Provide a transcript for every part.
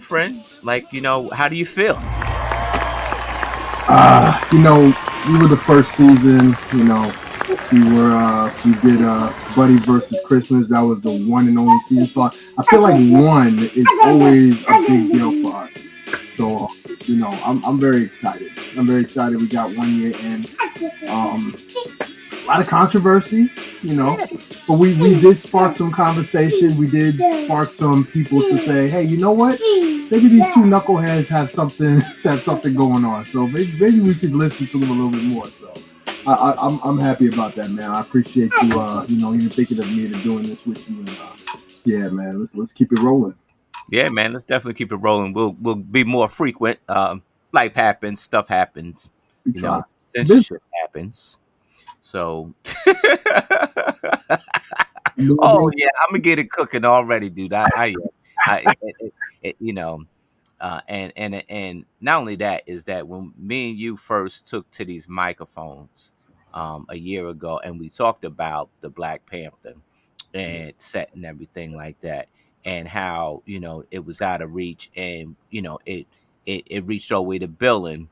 friend. Like, how do you feel? You know, we were the first season. We did Buddy versus Christmas. That was the one and only season. So I feel like one is always a big deal for us. So I'm very excited. I'm very excited. We got 1 year in. A lot of controversy, but we did spark some conversation. We did spark some people to say, hey, you know what? Maybe these two knuckleheads have something going on. So maybe we should listen to them a little bit more. So I'm happy about that, man. I appreciate you, even thinking of me and doing this with you. And yeah, man, let's keep it rolling. Yeah, man, let's definitely keep it rolling. We'll be more frequent. Life happens, stuff happens, We try. censorship happens. So, oh Moving. yeah, I'm gonna get it cooking already, dude. It, and not only that is that when me and you first took to these microphones, a year ago, and we talked about the Black Panther and set and everything like that, and how it was out of reach, and it reached all the way to billing,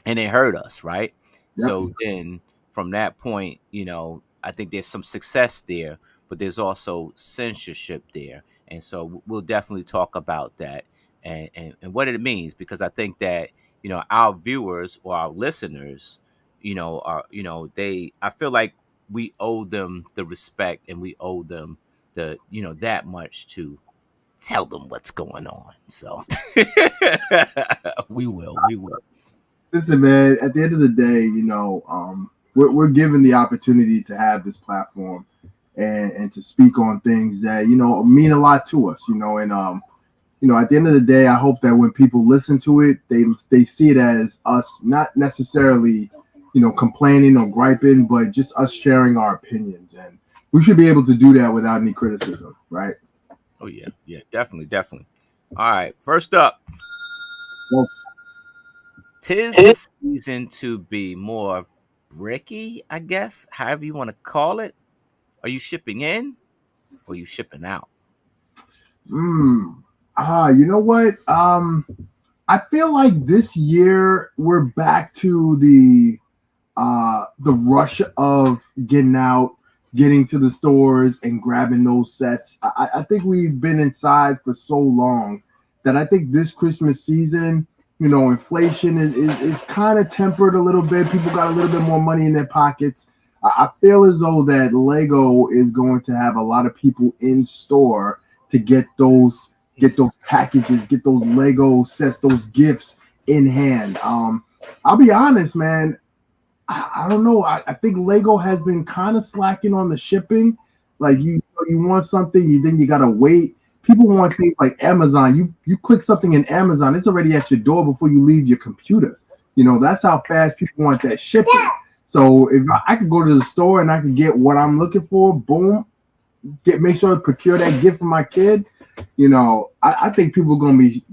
and it hurt us, right? Yep. So then from that point, I think there's some success there, but there's also censorship there. And so we'll definitely talk about that and what it means, because I think that, our viewers or our listeners, are, I feel like we owe them the respect, and we owe them that much to tell them what's going on. So we will. Listen, man. At the end of the day, we're given the opportunity to have this platform and to speak on things that mean a lot to us. At the end of the day, I hope that when people listen to it, they see it as us not necessarily complaining or griping, but just us sharing our opinions, and we should be able to do that without any criticism, right? Oh yeah, definitely. All right, first up, Well, 'tis the season to be more bricky, I guess, however you want to call it. Are you shipping in or are you shipping out? you know what? I feel like this year we're back to the rush of getting out, getting to the stores and grabbing those sets. I think we've been inside for so long that I think this Christmas season, inflation is kind of tempered a little bit. People got a little bit more money in their pockets. I feel as though that Lego is going to have a lot of people in store to get those packages, get those Lego sets, those gifts in hand. I'll be honest, man. I don't know. I think Lego has been kind of slacking on the shipping. Like you want something, then you gotta wait. People want things like Amazon. You click something in Amazon, it's already at your door before you leave your computer. That's how fast people want that shipping. So if I could go to the store and I could get what I'm looking for, boom, make sure to procure that gift for my kid. I think people are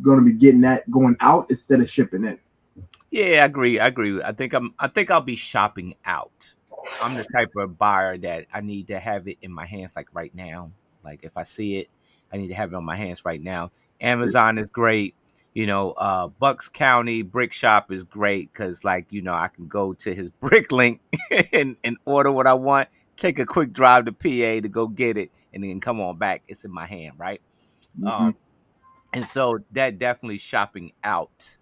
gonna be getting that going out instead of shipping in. Yeah, I agree. I think I'll be shopping out. I'm the type of buyer that I need to have it in my hands like right now. Like if I see it, I need to have it on my hands right now. Amazon is great. Bucks County Brick Shop is great because, like, I can go to his brick link and order what I want, take a quick drive to PA to go get it, and then come on back. It's in my hand, right? Mm-hmm. Um, and so that definitely shopping out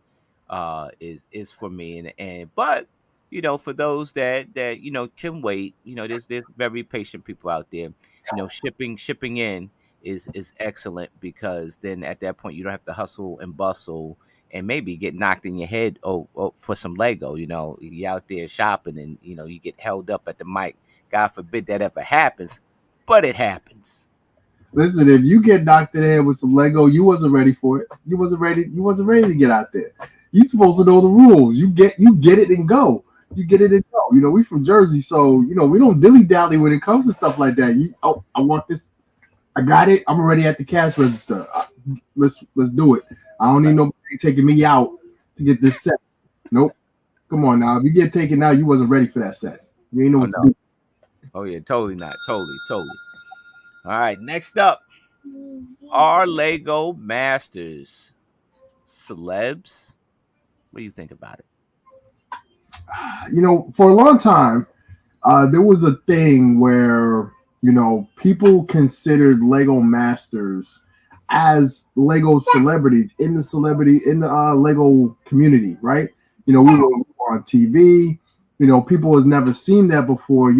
is for me, but for those that can wait, there's very patient people out there. Shipping in is excellent, because then at that point you don't have to hustle and bustle and maybe get knocked in your head for some Lego. You're out there shopping, and you get held up at the mic. God forbid that ever happens, but it happens. Listen, if you get knocked in the head with some Lego, you wasn't ready for it. You wasn't ready. You wasn't ready to get out there. You supposed to know the rules. You get it and go. You get it and go. We from Jersey, so we don't dilly dally when it comes to stuff like that. I want this. I got it. I'm already at the cash register. Let's do it. I don't need nobody taking me out to get this set. Nope. Come on now. If you get taken out, you wasn't ready for that set. You ain't know Oh what to no. do. Oh yeah, totally not. Totally. All right, next up, our Lego Masters. celebs. What do you think about it? For a long time, there was a thing where people considered Lego masters as Lego celebrities in the Lego community, right? We were on TV. People has never seen that before.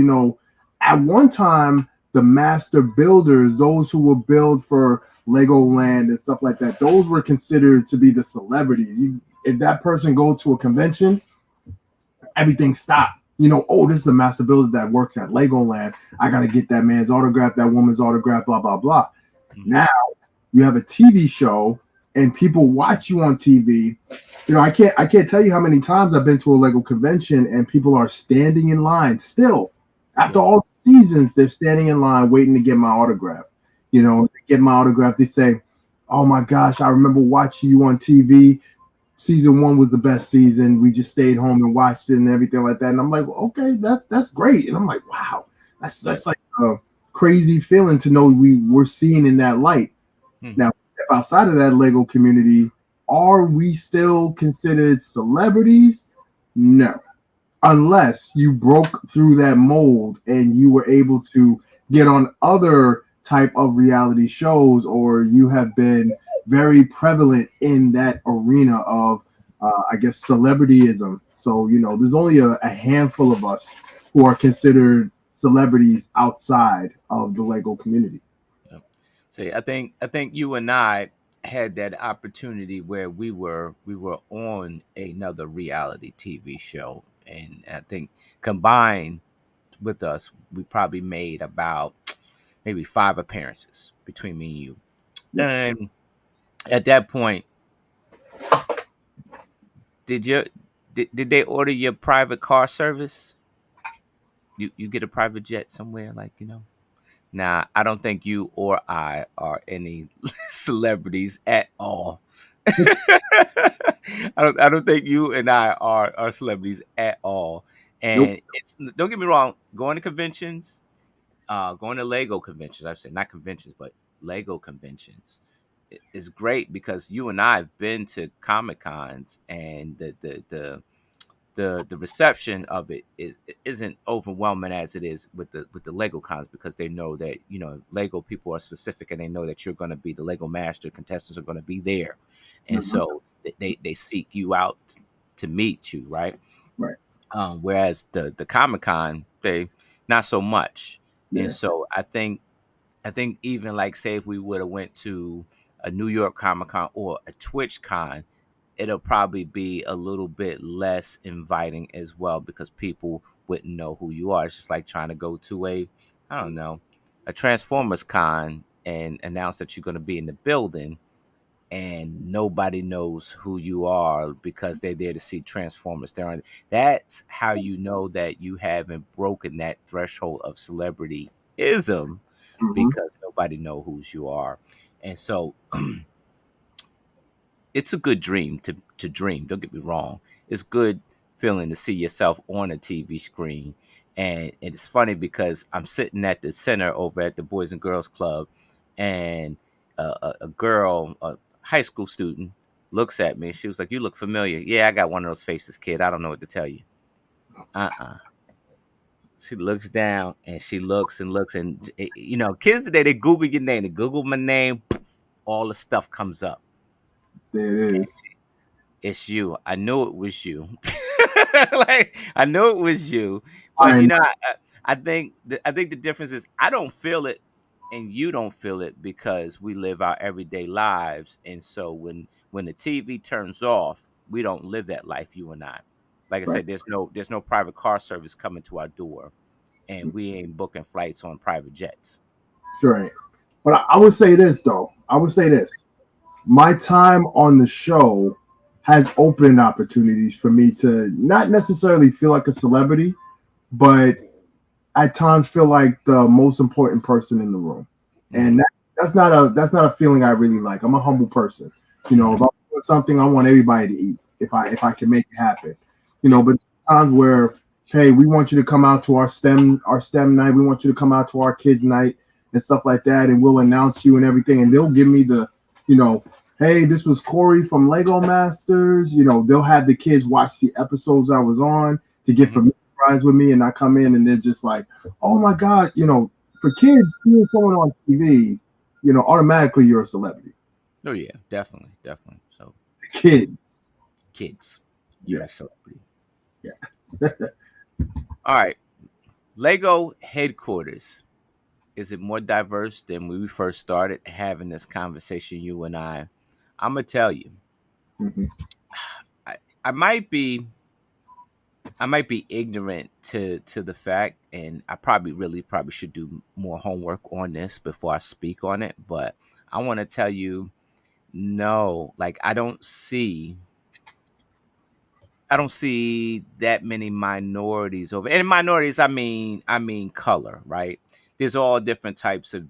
At one time, the master builders, those who would build for Legoland and stuff like that, those were considered to be the celebrities. If that person go to a convention, everything stopped. Oh, this is a master builder that works at Legoland. I got to get that man's autograph, that woman's autograph, blah, blah, blah. Mm-hmm. Now you have a TV show and people watch you on TV. I can't tell you how many times I've been to a Lego convention and people are standing in line still. After all the seasons, they're standing in line waiting to get my autograph. They get my autograph. They say, oh my gosh, I remember watching you on TV. Season 1 was the best season. We just stayed home and watched it and everything like that. And I'm like, well, okay, that's great. And I'm like, wow, that's like a crazy feeling to know we're seeing in that light. Mm-hmm. Now, outside of that Lego community, are we still considered celebrities? No, unless you broke through that mold and you were able to get on other type of reality shows, or you have been very prevalent in that arena of, I guess, celebrityism. So, there's only a handful of us who are considered celebrities outside of the Lego community. See, I think you and I had that opportunity where we were on another reality TV show, and I think combined with us, we probably made about maybe 5 appearances between me and you. Yeah. And at that point, did they order your private car service? You get a private jet somewhere, Now, I don't think you or I are any celebrities at all. I don't think you and I are celebrities at all. Nope. And don't get me wrong, going to conventions, going to Lego conventions, I say not conventions, but Lego conventions is great because you and I have been to Comic Cons, and the reception of isn't overwhelming as it is with the Lego cons, because they know that Lego people are specific, and they know that you're going to be the Lego master. Contestants are going to be there, and so they seek you out to meet you, right? Right. Whereas the Comic Con, they not so much. Yeah. And so I think even, like, say if we would have went to a New York Comic Con or a Twitch Con, it'll probably be a little bit less inviting as well, because people wouldn't know who you are. It's just like trying to go to I don't know, a Transformers Con and announce that you're going to be in the building, and nobody knows who you are because they're there to see Transformers. That's how you know that you haven't broken that threshold of celebrityism, because nobody know who you are. And so it's a good dream to dream. Don't get me wrong. It's good feeling to see yourself on a TV screen. And it's funny because I'm sitting at the center over at the Boys and Girls Club, and a girl, a high school student, looks at me. She was like, "You look familiar." "Yeah, I got one of those faces, kid. I don't know what to tell you." She looks down and she looks and looks, and kids today, they Google your name. They Google my name, poof, all the stuff comes up. There it is. It's you. I knew it was you. Like, I knew it was you. But I think the difference is I don't feel it and you don't feel it, because we live our everyday lives. And so when the TV turns off, we don't live that life, you and I. Like I Right. said, there's no private car service coming to our door, and we ain't booking flights on private jets. Sure ain't. But I would say this, though. I would say this. My time on the show has opened opportunities for me to not necessarily feel like a celebrity, but at times feel like the most important person in the room. And that's not a feeling I really like. I'm a humble person. If I want something, I want everybody to eat if I can make it happen. But times where, hey, we want you to come out to our STEM night, we want you to come out to our kids night and stuff like that, and we'll announce you and everything, and they'll give me the hey, this was Corey from Lego Masters. They'll have the kids watch the episodes I was on to get Hmm. familiarized with me, and I come in and they're just like, oh my god, for kids, seeing someone on TV, automatically you're a celebrity. Oh yeah, definitely, definitely. So Kids, kids, you're yeah, a celebrity. yeah. All right, Lego headquarters. Is it more diverse than when we first started having this conversation, you and I? I'm gonna tell you, Mhm. I, I might be I might be ignorant to the fact, and I probably should do more homework on this before I speak on it. But I want to tell you, no, like I don't see that many minorities over. And minorities, I mean color, right? There's all different types of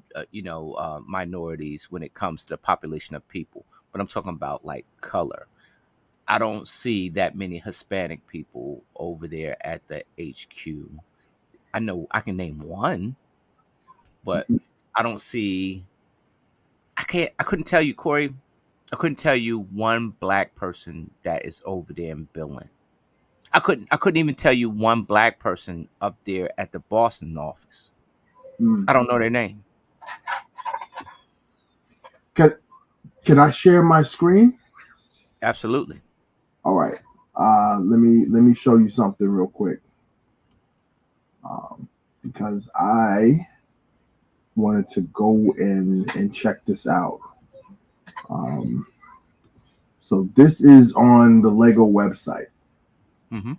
minorities when it comes to population of people, but I'm talking about like color. I don't see that many Hispanic people over there at the HQ. I know I can name one, but I don't see. I can't. I couldn't tell you, Corey. I couldn't tell you one black person that is over there in billing. I couldn't even tell you one black person up there at the Boston office. Mm. I don't know their name. Can, can I share my screen? Absolutely. All right. Let me show you something real quick, because I wanted to go in and check this out. Um, so this is on the Lego website. Mm-hmm.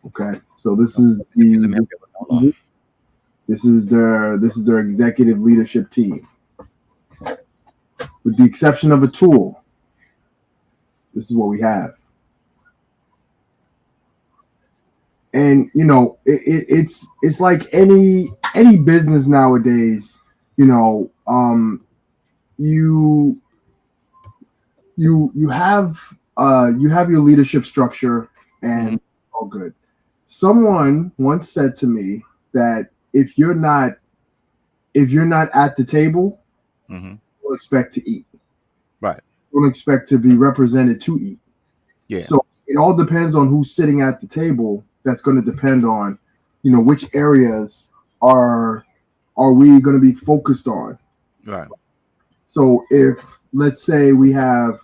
Okay, so this Oh, is let me help you. Hold on. this is their executive leadership team. With the exception of a tool, this is what we have. And it's like any business nowadays. You know, you you have your leadership structure, Mm-hmm. and all good. Someone once said to me that if you're not at the table, Mm-hmm. don't expect to eat. Right. Don't expect to be represented to eat. Yeah. So it all depends on who's sitting at the table. That's going to depend on, which areas are are we going to be focused on. Right. So if, let's say, we have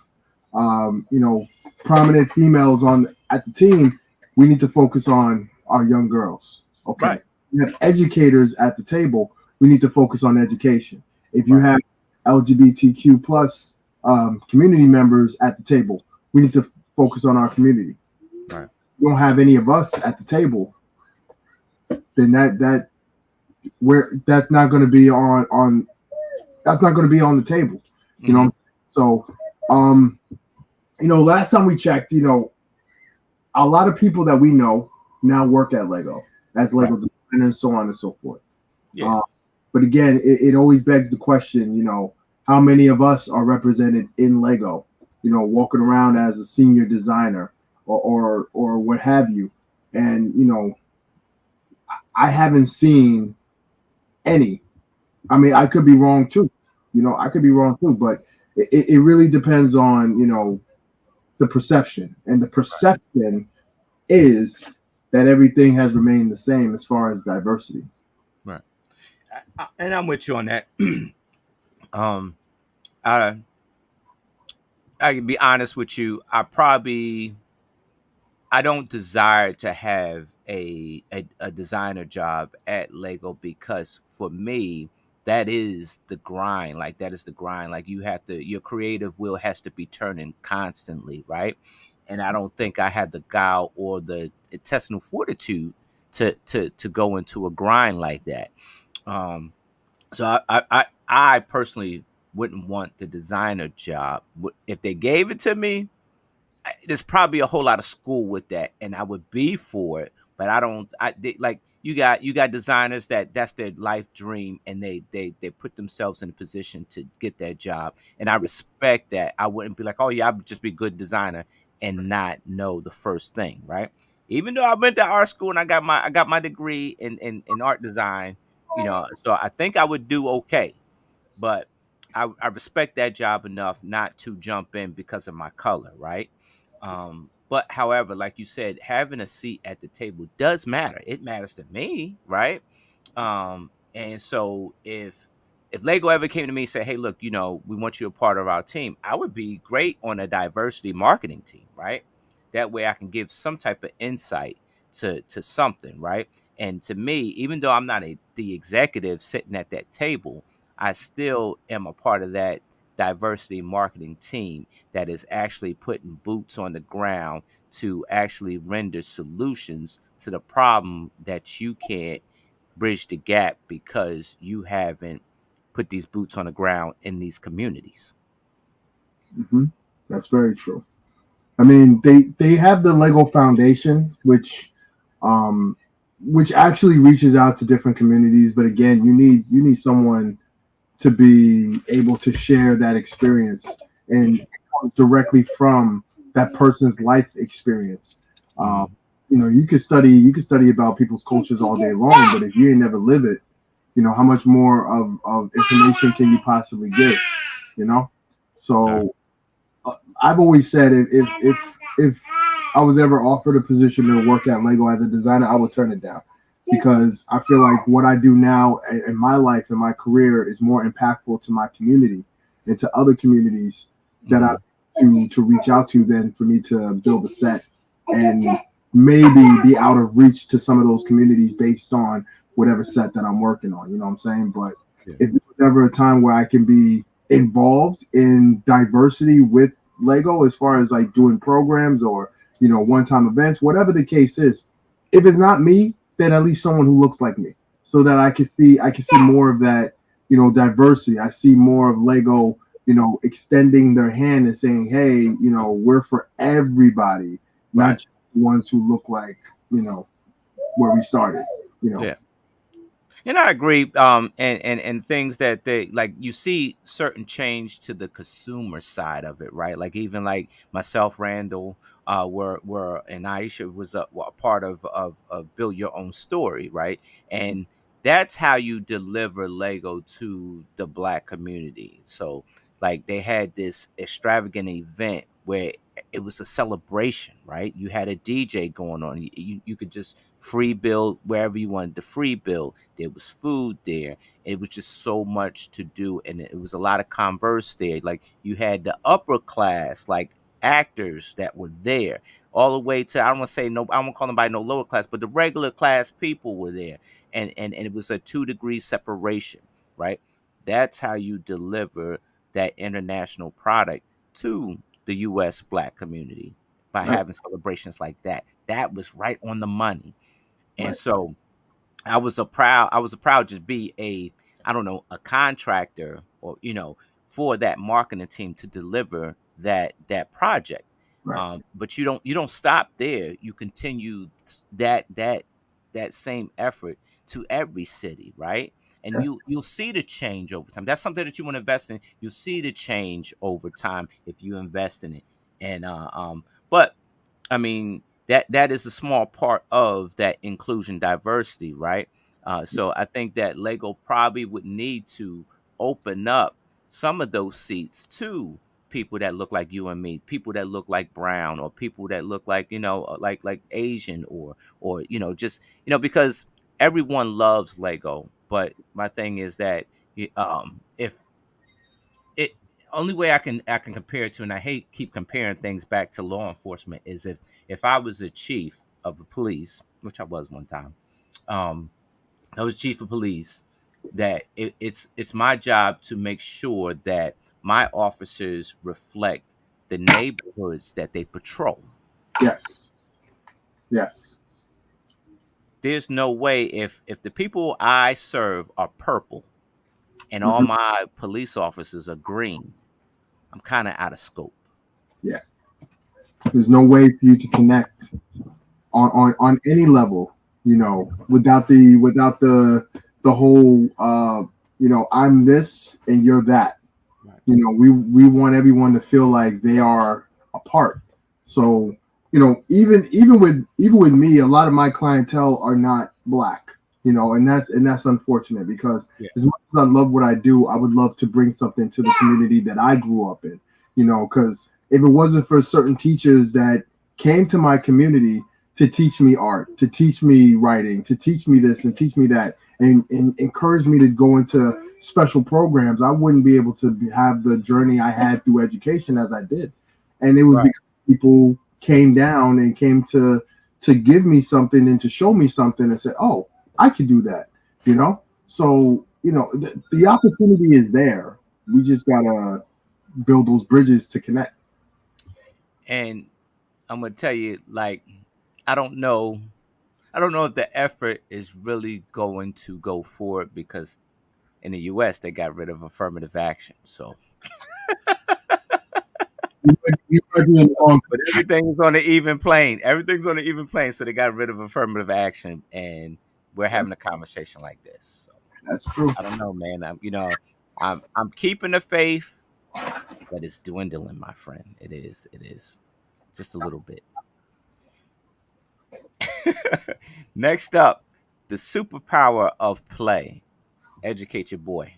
um, you know prominent females on at the team, we need to focus on our young girls. Okay. Right. We have educators at the table. We need to focus on education. If you Right. have LGBTQ plus community members at the table, we need to focus on our community. Right. We don't have any of us at the table, then that's not going to be on that's not going to be on the table. You Mm-hmm. know, so um, last time we checked, a lot of people that we know now work at Lego as Right. Lego designers, so on and so forth. Yeah. Uh, but again, it always begs the question, how many of us are represented in Lego? Walking around as a senior designer or what have you, and I haven't seen any. I mean, I could be wrong too. I could be wrong too, but it really depends on the perception, and the perception is that everything has remained the same as far as diversity. Right. And I'm with you on that. um, I I can be honest with you. I don't desire to have a designer job at Lego because for me that is the grind. Like that is the grind. Like your creative wheel has to be turning constantly, right? And I don't think I had the guile or the intestinal fortitude to go into a grind like that. Um, so I personally wouldn't want the designer job. If they gave it to me, there's probably a whole lot of school with that, and I would be for it. But I don't. Like you got designers that's their life dream, and they put themselves in a position to get that job, and I respect that. I wouldn't be like, oh yeah, I'd just be a good designer and not know the first thing, right? Even though I went to art school and I got my degree in art design, so I think I would do okay. But I respect that job enough not to jump in because of my color, right? But however, like you said, having a seat at the table does matter. It matters to me, right? And so if Lego ever came to me and said, "Hey, look, we want you a part of our team," I would be great on a diversity marketing team, right? That way, I can give some type of insight to something, right? And to me, even though I'm not the executive sitting at that table, I still am a part of that diversity marketing team that is actually putting boots on the ground to actually render solutions to the problem that you can't bridge the gap because you haven't put these boots on the ground in these communities. Hmm. That's very true. I mean, they have the Lego Foundation, um, which actually reaches out to different communities. But again, you need someone to be able to share that experience, and it comes directly from that person's life experience. Um, Mhm. you could study about people's cultures all day long, but if you ain't never live it, how much more of information can you possibly give? You know, Okay. so I've always said if I was ever offered a position to work at Lego as a designer, I would turn it down because I feel like what I do now in my life and my career is more impactful to my community and to other communities that I Mhm. to reach out to than for me to build a set and maybe be out of reach to some of those communities based on whatever set that I'm working on. You know what I'm saying? But Yeah. if there's ever a time where I can be involved in diversity with Lego as far as like doing programs or one-time events, whatever the case is. If it's not me, then at least someone who looks like me, so that I can see more of that diversity. I see more of Lego extending their hand and saying, hey, we're for everybody, not Right. just the ones who look like where we started. You know. Yeah. And I agree. And things that they like, you see certain change to the consumer side of it, right? Like even like myself, Randall, were and Aisha was a part of Build Your Own Story, right? And that's how you deliver Lego to the Black community. So like they had this extravagant event where it was a celebration, right? You had a DJ going on. You could just free build wherever you wanted to free build. There was food there. It was just so much to do, and it was a lot of converse there. Like you had the upper class, like actors that were there, all the way to, I don't want to say no, I won't call them by no lower class, but the regular class people were there, and it was a 2 degree separation, right? That's how you deliver that international product to the U.S. Black community, by Right. having celebrations like that. That was right on the money. And Right. so I was a proud just be a, I don't know, a contractor, or for that marketing team to deliver that project. Right. But you don't stop there. You continue that same effort to every city, right? And Yeah. you'll see the change over time. That's something that you want to invest in. You'll see the change over time if you invest in it. And but I mean, that is a small part of that inclusion diversity, right? So I think that Lego probably would need to open up some of those seats to people that look like you and me, people that look like brown, or people that look like like Asian, or just because everyone loves Lego. But my thing is that if it only way I can compare it to, and I hate keep comparing things back to law enforcement, is if I was a chief of the police, which I was one time. um I was chief of police, that it's my job to make sure that my officers reflect the neighborhoods that they patrol. Yes. Yes. There's no way, if the people I serve are purple and all Hmm. my police officers are green, I'm kind of out of scope. Yeah. There's no way for you to connect on any level, without the whole I'm this and you're that. Right. We want everyone to feel like they are a part. So, even with me, a lot of my clientele are not black. And that's unfortunate because Yeah. as much as I love what I do, I would love to bring something to the community that I grew up in. Because if it wasn't for certain teachers that came to my community to teach me art, to teach me writing, to teach me this and teach me that, and encourage me to go into special programs, I wouldn't be able to have the journey I had through education as I did. And it was Right. because people came down and came to give me something and to show me something and say, oh, I could do that, you know? So, the opportunity is there. We just got to build those bridges to connect. And I'm gonna tell you, like, I don't know. I don't know if the effort is really going to go forward because in the U.S. they got rid of affirmative action. So, You might be in the wrong but country. everything's on the even plane. Everything's on the even plane. So they got rid of affirmative action, and we're having a conversation like this. So That's true. I don't know, man. I'm keeping the faith, but it's dwindling, my friend. It is. It is just a little bit. Next up, the superpower of play. Educate your boy.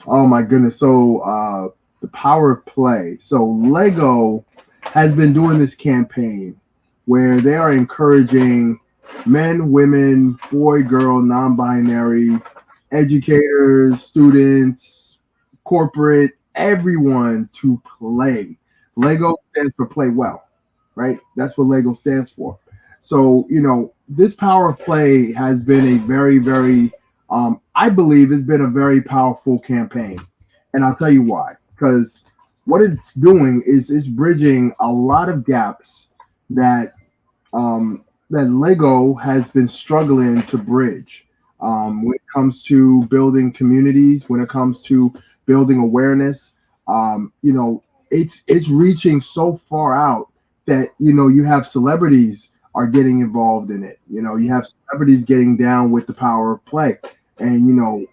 Oh my goodness. So the power of play. So Lego has been doing this campaign where they are encouraging men, women, boy, girl, non-binary, educators, students, corporate, everyone to play. Lego stands for play well, right? That's what Lego stands for. So, this power of play has been a very, very I believe it's been a very powerful campaign. And I'll tell you why. Because what it's doing is it's bridging a lot of gaps that that Lego has been struggling to bridge when it comes to building communities, when it comes to building awareness. It's reaching so far out that you have celebrities are getting involved in it. You have celebrities getting down with the power of play, and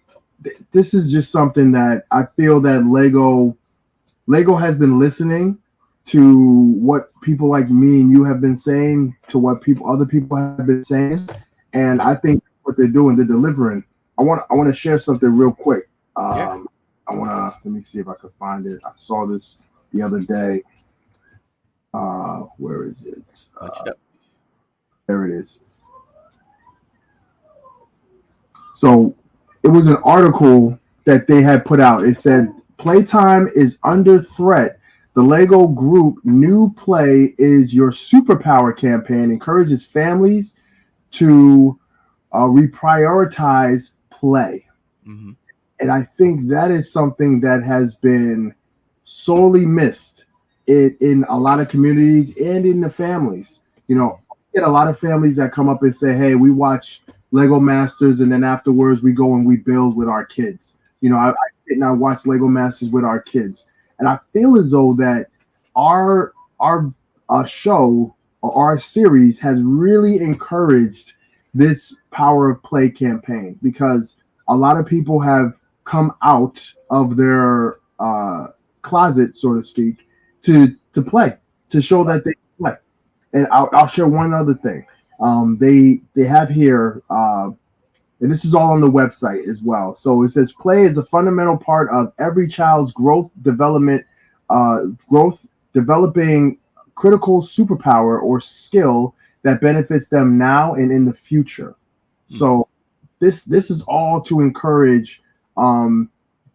this is just something that I feel that Lego has been listening to what people like me and you have been saying, to what other people have been saying, and I Mhm. think what they're doing, they're delivering. I want to share something real quick. Yeah. I want to let me see if I can find it. I saw this the other day. Where is it? Punch it up. There it is. So it was an article that they had put out. It said playtime is under threat. The Lego Group new play is your superpower campaign encourages families to reprioritize play. Hmm. And I think that is something that has been sorely missed in a lot of communities and in the families. I get a lot of families that come up and say, "Hey, we watch Lego Masters, and then afterwards we go and we build with our kids." I sit and I watch Lego Masters with our kids, and I feel as though that our show or our series has really encouraged this power of play campaign because a lot of people have come out of their closet, so to speak, to play, to show Right. that they play. And I'll share one other thing. They have here, and this is all on the website as well. So it says play is a fundamental part of every child's growth developing critical superpower or skill that benefits them now and in the future. Mm. So this is all to encourage um,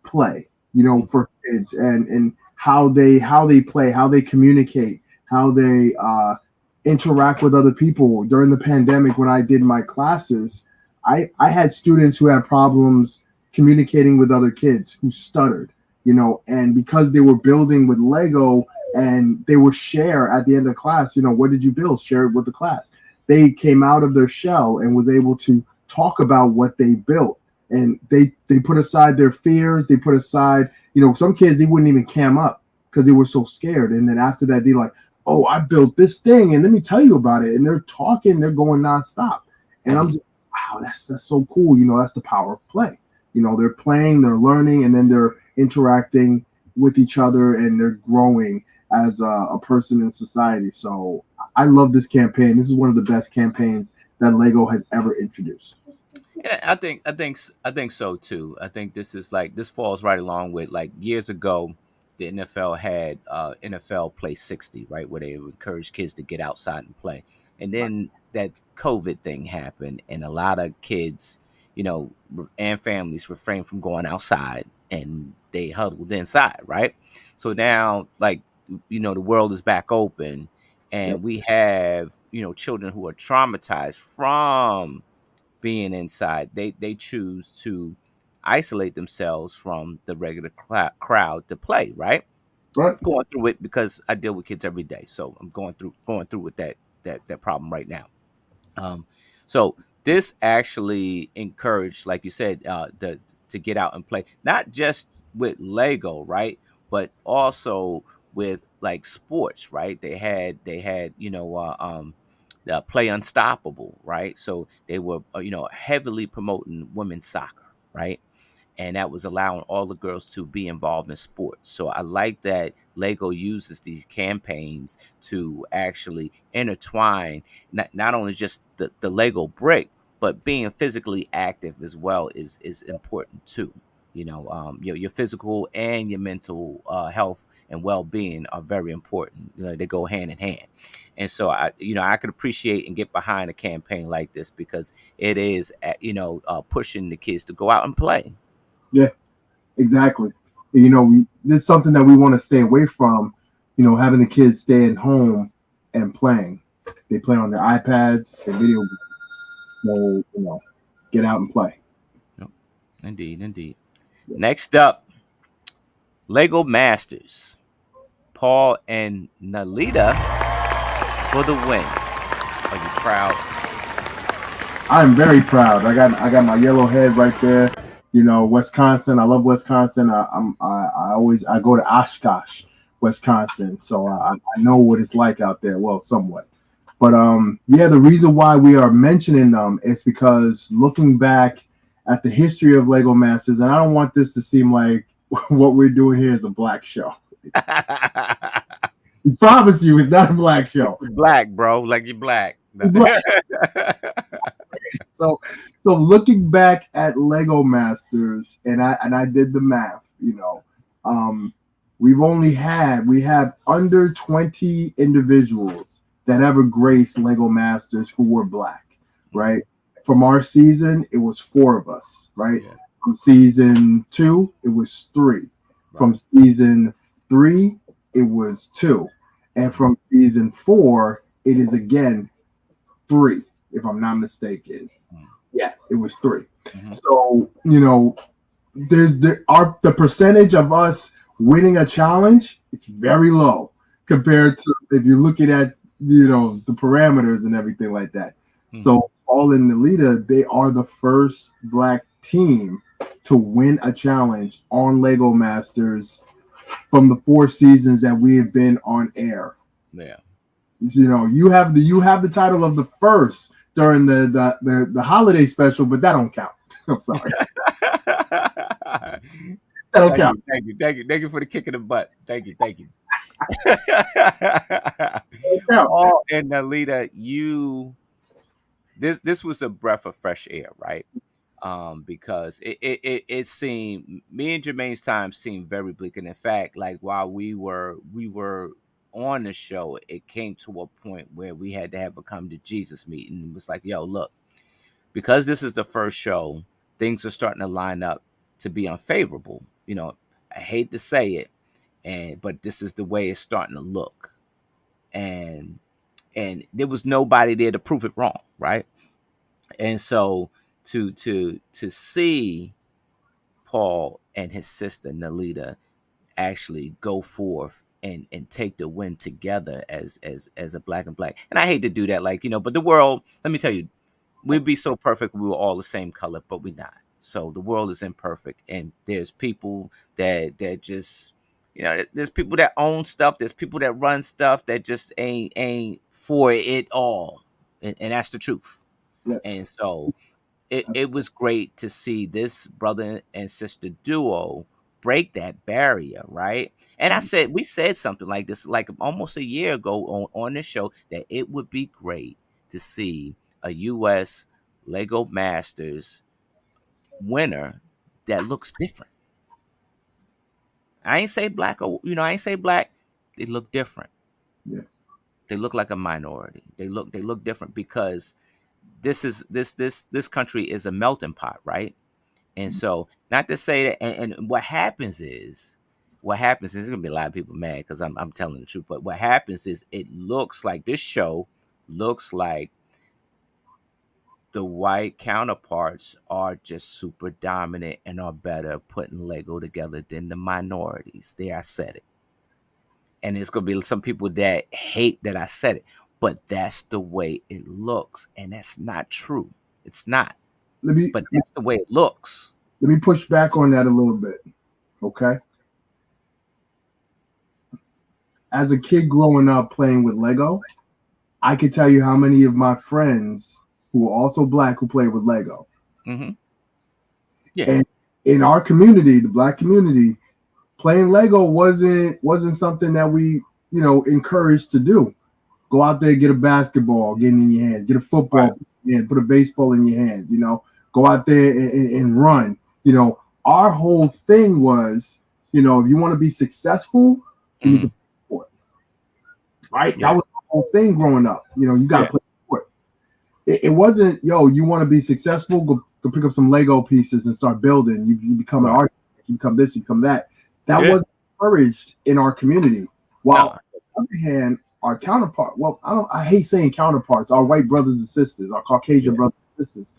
play, Mm. for kids and how they play, how they communicate, how they interact with other people. During the pandemic, when I did my classes, I had students who had problems communicating with other kids who stuttered, and because they were building with Lego and they would share at the end of class, what did you build? Share it with the class. They came out of their shell and was able to talk about what they built, and they put aside their fears. They put aside, some kids, they wouldn't even cam up because they were so scared, and then after that they like, oh, I built this thing and let me tell you about it, and they're talking, they're going nonstop, and I'm Mhm. just, wow, that's so cool. That's the power of play. They're playing, they're learning, and then they're interacting with each other, and they're growing as a person in society. So I love this campaign. This is one of the best campaigns that Lego has ever introduced. Yeah, I think so too. I think this is like this falls right along with like years ago, the NFL had NFL Play 60, right, where they would encourage kids to get outside and play, and then that COVID thing happened, and a lot of kids, and families refrained from going outside, and they huddled inside, right? So now, like the world is back open, Yep. and we have children who are traumatized from being inside. They choose to isolate themselves from the regular crowd to play, right? Right. Going through it because I deal with kids every day, so I'm going through with that problem right now. um, so this actually encouraged, like you said, the to get out and play, not just with Lego, right? But also with like sports, right? They had Play Unstoppable, right? So they were heavily promoting women's soccer, right? And that was allowing all the girls to be involved in sports. So I like that Lego uses these campaigns to actually intertwine not only just the Lego brick, but being physically active as well is important too. Your physical and your mental health and well-being are very important. They go hand in hand. And so I could appreciate and get behind a campaign like this because it is pushing the kids to go out and play. Yeah. Exactly. This is something that we want to stay away from. Having the kids stay at home and playing. They play on their iPads, their video games. So get out and play. Yep. Indeed, indeed. Next up, Lego Masters. Paul and Nalita for the win. Are you proud? I'm very proud. I got my yellow head right there. Wisconsin. I love Wisconsin. I go to Oshkosh, Wisconsin, so I know what it's like out there. Well, somewhat. But yeah, the reason why we are mentioning them is because looking back at the history of Lego Masters, and I don't want this to seem like what we're doing here is a black show. I promise you, it's not a black show. You black, bro. Like you black. No. It's black. So, so looking back at Lego Masters, and I did the math. Um, we have under 20 individuals that ever graced Lego Masters who were black, right? From our season, it was four of us, right? Yeah. From season two, it was three. From Right. season three, it was two. And from season four, it is again three, if I'm not mistaken. Yeah, it was three. Mm-hmm. So there's the percentage of us winning a challenge. It's very low compared to if you're looking at the parameters and everything like that. Mm-hmm. So all in the leader, they are the first black team to win a challenge on Lego Masters from the four seasons that we have been on air. Yeah. You have the title of the first during the holiday special, but that don't count. I'm sorry, that don't Thank count. you, thank you, thank you, thank you for the kick in the butt. Thank you, thank you. That don't count. Paul and Nalita, this was a breath of fresh air, right? Because it seemed me and Jermaine's time seemed very bleak, and in fact, like while we were on the show, it came to a point where we had to have a come to Jesus meeting. It was like, yo, look, because this is the first show, things are starting to line up to be unfavorable. I hate to say it, but this is the way it's starting to look, and there was nobody there to prove it wrong, right? And so to see Paul and his sister Nalita actually go forth and take the win together as a black and black. And I hate to do that, like, but the world, let me tell you, we'd be so perfect we were all the same color, but we're not. So the world is imperfect, and there's people that just there's people that own stuff, there's people that run stuff that just ain't for it all. And that's the truth. Yeah. And so it was great to see this brother and sister duo break that barrier, right? And we said something like this like almost a year ago on the show that it would be great to see a US Lego Masters winner that looks different. I ain't say black or I ain't say black. They look different. Yeah. They look like a minority. They look different because this country is a melting pot, right? And so, not to say that, and what happens is there's gonna be a lot of people mad because I'm telling the truth. But what happens is it looks like this show looks like the white counterparts are just super dominant and are better putting Lego together than the minorities. There, I said it. And it's gonna be some people that hate that I said it, but that's the way it looks, and that's not true. It's not, Let me but that's the way it looks. let me push back on that a little bit. Okay. As a kid growing up playing with Lego, I could tell you how many of my friends who were also black who played with Lego. Hmm. Yeah, And in our community, the black community, playing Lego wasn't something that we, encouraged to do. Go out there, get a basketball, get it in your hands, get a right. football, and put a baseball in your hands, go out there and run. Our whole thing was, if you want to be successful, you need to Hmm. play sport, right? Yeah, That was the whole thing growing up. You got to yeah, play sport. It wasn't, yo, you want to be successful, go pick up some Lego pieces and start building. You become an right. artist, you become this, you become that. That Yeah, wasn't encouraged in our community. no, While on the other hand, our counterpart, well, I hate saying counterparts, our white brothers and sisters, our Caucasian yeah, brothers and sisters,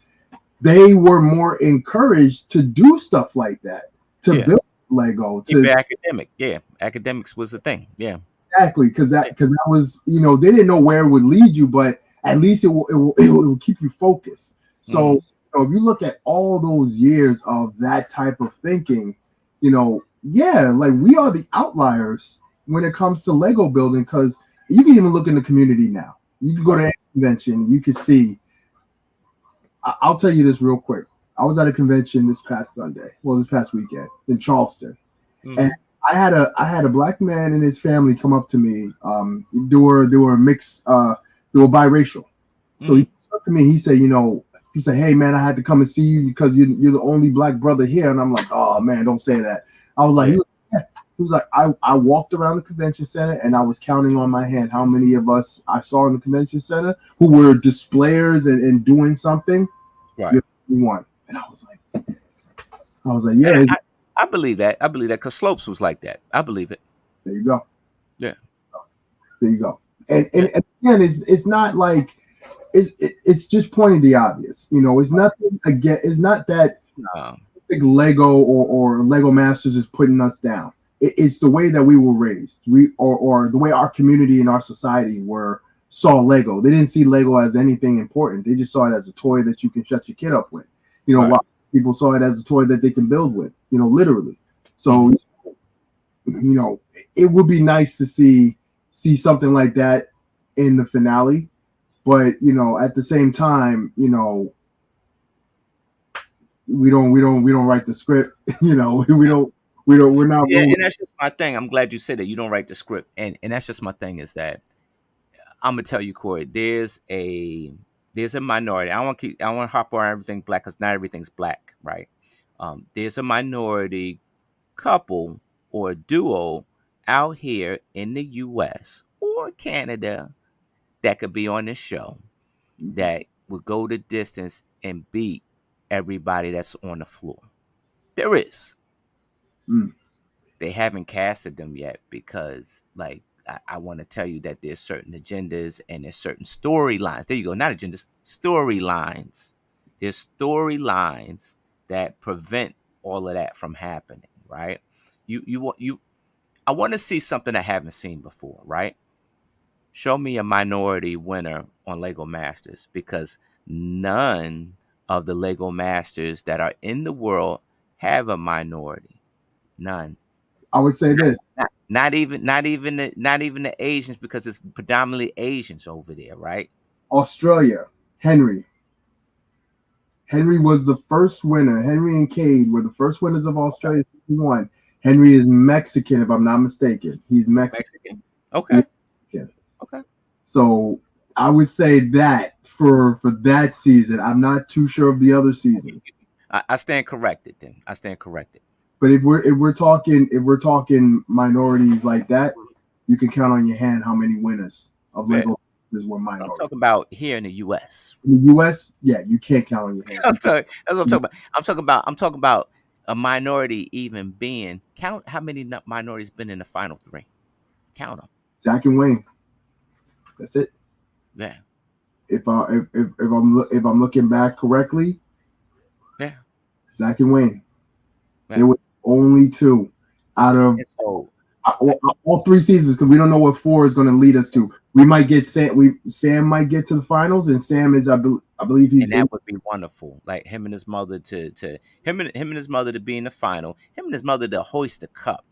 they were more encouraged to do stuff like that, to yeah. build Lego, Keep to it academic. Yeah, academics was the thing. Yeah, exactly because yeah. that was they didn't know where it would lead you, but at least it will keep you focused. So Hmm. if you look at all those years of that type of thinking, yeah, like we are the outliers when it comes to Lego building because you can even look in the community now. You can go to Right. any convention, you can see. I'll tell you this real quick. I was at a convention this past Sunday, well, this past weekend in Charleston, and Hmm. I had a black man and his family come up to me. They were mixed. They were biracial. So he Hmm. came up to me. He said, "Hey man, I had to come and see you because you're the only black brother here." And I'm like, "Oh man, don't say that." I was like, Yeah. yeah. He was like, I walked around the convention center and I was counting on my hand how many of us I saw in the convention center who were displayers and doing something. Right. You're the only one. And I was like, And yeah, I believe that. I believe that because Slopes was like that. I believe it. there you go. Yeah. There you go. And, Yeah. and, and again, it's not like it's just pointing the obvious. It's nothing again. It's not that Um, big Lego or Lego Masters is putting us down. It's the way that we were raised. Or the way our community and our society saw Lego. They didn't see Lego as anything important. They just saw it as a toy that you can shut your kid up with. right. While people saw it as a toy that they can build with. Literally. So Hmm. you know, it would be nice to see something like that in the finale. But at the same time, we don't write the script. We're not Yeah, rules. and that's just my thing. I'm glad you said that you don't write the script, and that's just my thing. Is that I'm gonna tell you, Corey? There's a minority. I don't want to hop on everything black because not everything's black, right? There's a minority couple or duo out here in the U.S. or Canada that could be on this show that would go the distance and beat everybody that's on the floor. There is. Mm. They haven't casted them yet because, like, I want to tell you that there's certain agendas and there's certain storylines. There you go, not agendas, storylines. There's storylines that prevent all of that from happening, right? You want you. I want to see something I haven't seen before, right? Show me a minority winner on Lego Masters because none of the Lego Masters that are in the world have a minority. None. I would say this: Not even the Asians because it's predominantly Asians over there, right? Australia, Henry. Henry was the first winner. Henry and Cade were the first winners of Australia season one. Henry is Mexican, if I'm not mistaken. He's He's Mexican. Mexican. He's Okay. Mexican. Okay. So I would say that for that season. I'm not too sure of the other season. I stand corrected. Then I stand corrected. But if we're talking minorities like that, you can count on your hand how many winners of Yeah, Lego were I'm minorities. talking about here in the U.S. In the U.S., yeah, you can't count on your hand. That's what I'm talking about. I'm talking about a minority even being count how many minorities been in the final three. Count them. Zach and Wayne, that's it. Yeah, If I'm looking back correctly, yeah, Zach and Wayne, yeah. there were only two out of And so, all 3 seasons because we don't know what 4 is going to lead us to. We might get Sam. Sam might get to the finals, and Sam is I believe he's and that would be wonderful. Like him and his mother to him and his mother to be in the final. Him and his mother to hoist the cup.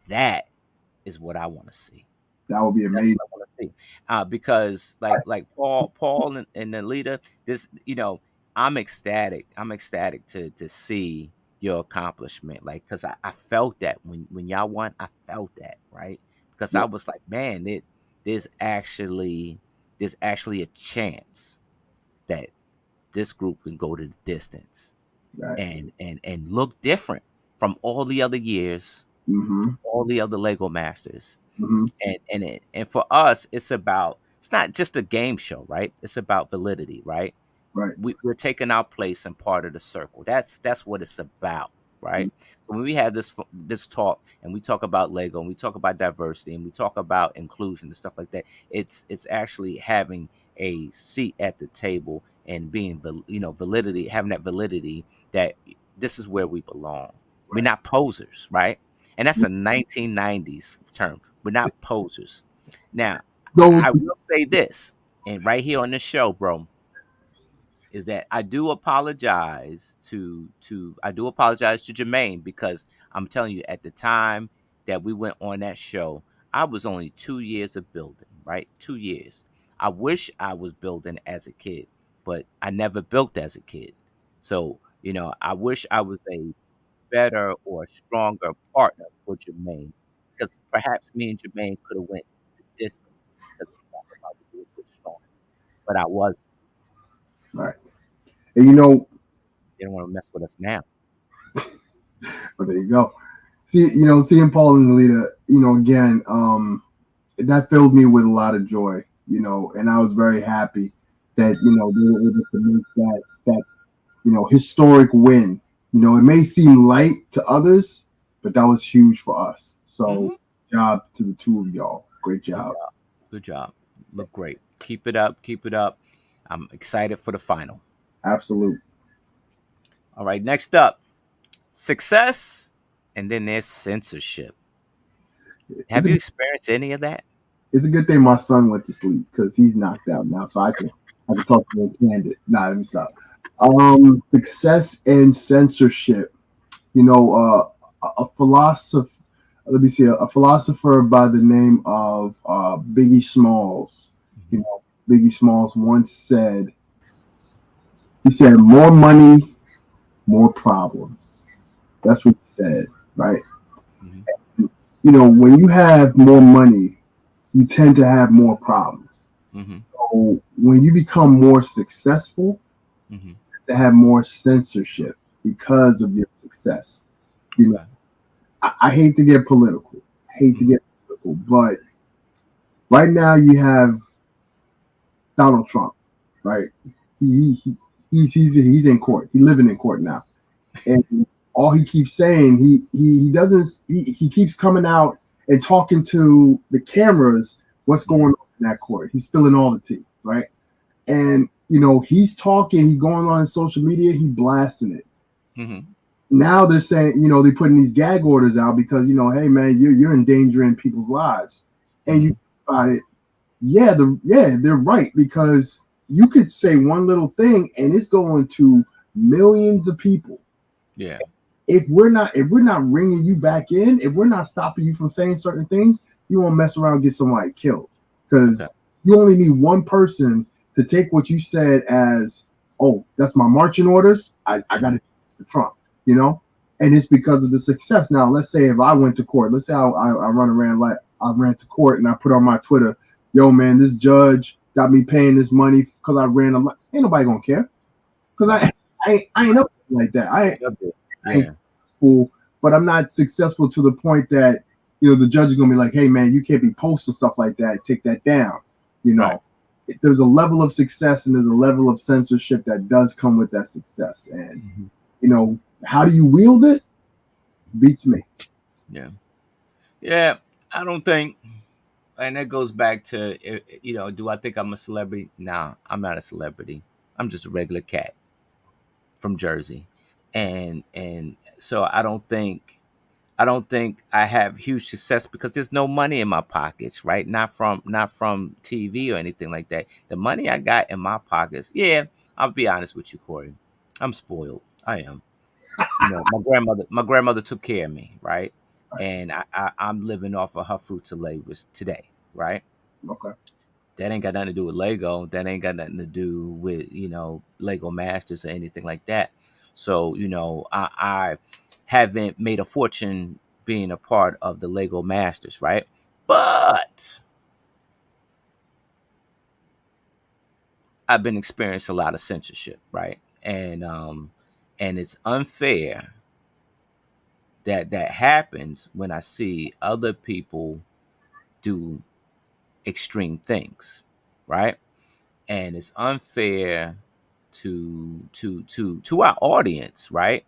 That is what I want to see. that would be That's amazing. what I want to see. Because like Paul and Alita, this I'm ecstatic. I'm ecstatic to see your accomplishment. Like, cause I felt that when y'all won, I felt that, right? Because Yeah, I was like, man, there's actually there's actually a chance that this group can go to the distance right. and look different from all the other years, Mm-hmm. from all the other Lego Masters. Mm-hmm. And for us, it's not just a game show, right? It's about validity, right? Right. We're taking our place and part of the circle. That's what it's about, right? So when we have this talk and we talk about Lego and we talk about diversity and we talk about inclusion and stuff like that, it's actually having a seat at the table and being validity, having that validity that this is where we belong. We're Right. not posers, right? And that's a 1990s term. We're not posers. Now, Go. I will say this, and right here on this show, bro, is that I do apologize to Jermaine because I'm telling you, at the time that we went on that show, I was only 2 years of building, right? 2 years. I wish I was building as a kid, but I never built as a kid. So, I wish I was a better or stronger partner for Jermaine because perhaps me and Jermaine could have went the distance because I was a little bit stronger, but I was. Right. And They don't want to mess with us now. but there you go. Seeing Paul and Lita, again, that filled me with a lot of joy, and I was very happy that they were able to make that historic win. It may seem light to others, but that was huge for us. So, Hmm. job to the two of y'all. Great Good job. job. Good job. Look great. Keep it up. Keep it up. I'm excited for the final. Absolute. All right. Next up, success, and then there's censorship. It's Have a, you experienced any of that? it's a good thing my son went to sleep because he's knocked out now, so I can talk to him candid. Nah, let me stop. Success and censorship. A philosopher. Let me see. A philosopher by the name of Biggie Smalls. Hmm. You know, Biggie Smalls once said, he said, "More money, more problems." That's what he said, right? Hmm. When you have more money, you tend to have more problems. Hmm. So when you become more successful, Hmm. to have more censorship because of your success. You know, Okay. I hate to get political. I hate to Hmm. get political, but right now you have Donald Trump, right? He's in court. He's living in court now, and all he keeps saying he doesn't he keeps coming out and talking to the cameras what's going on in that court. He's spilling all the tea, right? And he's talking, he's going on social media, he blasting it. Hmm. Now they're saying, they're putting these gag orders out because hey man, you're endangering people's lives. And you Hmm. about it, they're right because you could say one little thing and it's going to millions of people. Yeah. If we're not ringing you back in, if we're not stopping you from saying certain things, you won't mess around and get somebody killed Okay. because you only need one person to take what you said as, oh, that's my marching orders. I got Hmm. to for Trump, you know, and it's because of the success. Now, let's say if I went to court, let's say I run around like I ran to court and I put on my Twitter, yo man, this judge got me paying this money because I ran a lot. Ain't nobody gonna care because Right. I ain't up. like that. I Yep. ain't Yeah. successful, but I'm not successful to the point that the judge is gonna be like, "Hey, man, you can't be posting stuff like that. Take that down." You Right. know, there's a level of success and there's a level of censorship that does come with that success, and Mhm. how do you wield it? Beats me. Yeah. Yeah. I don't think, and that goes back to, do I think I'm a celebrity? Nah, I'm not a celebrity. I'm just a regular cat from Jersey, and so I don't think I have huge success because there's no money in my pockets, right? Not from TV or anything like that. The money I got in my pockets, yeah, I'll be honest with you, Corey. I'm spoiled. I am. My grandmother took care of me, right? And I'm living off of her fruits of labor today, right? Okay. That ain't got nothing to do with Lego. That ain't got nothing to do with Lego Masters or anything like that. So I haven't made a fortune being a part of the Lego Masters, right? But I've been experiencing a lot of censorship, right? And it's unfair that happens when I see other people do extreme things, right? And it's unfair to our audience, right?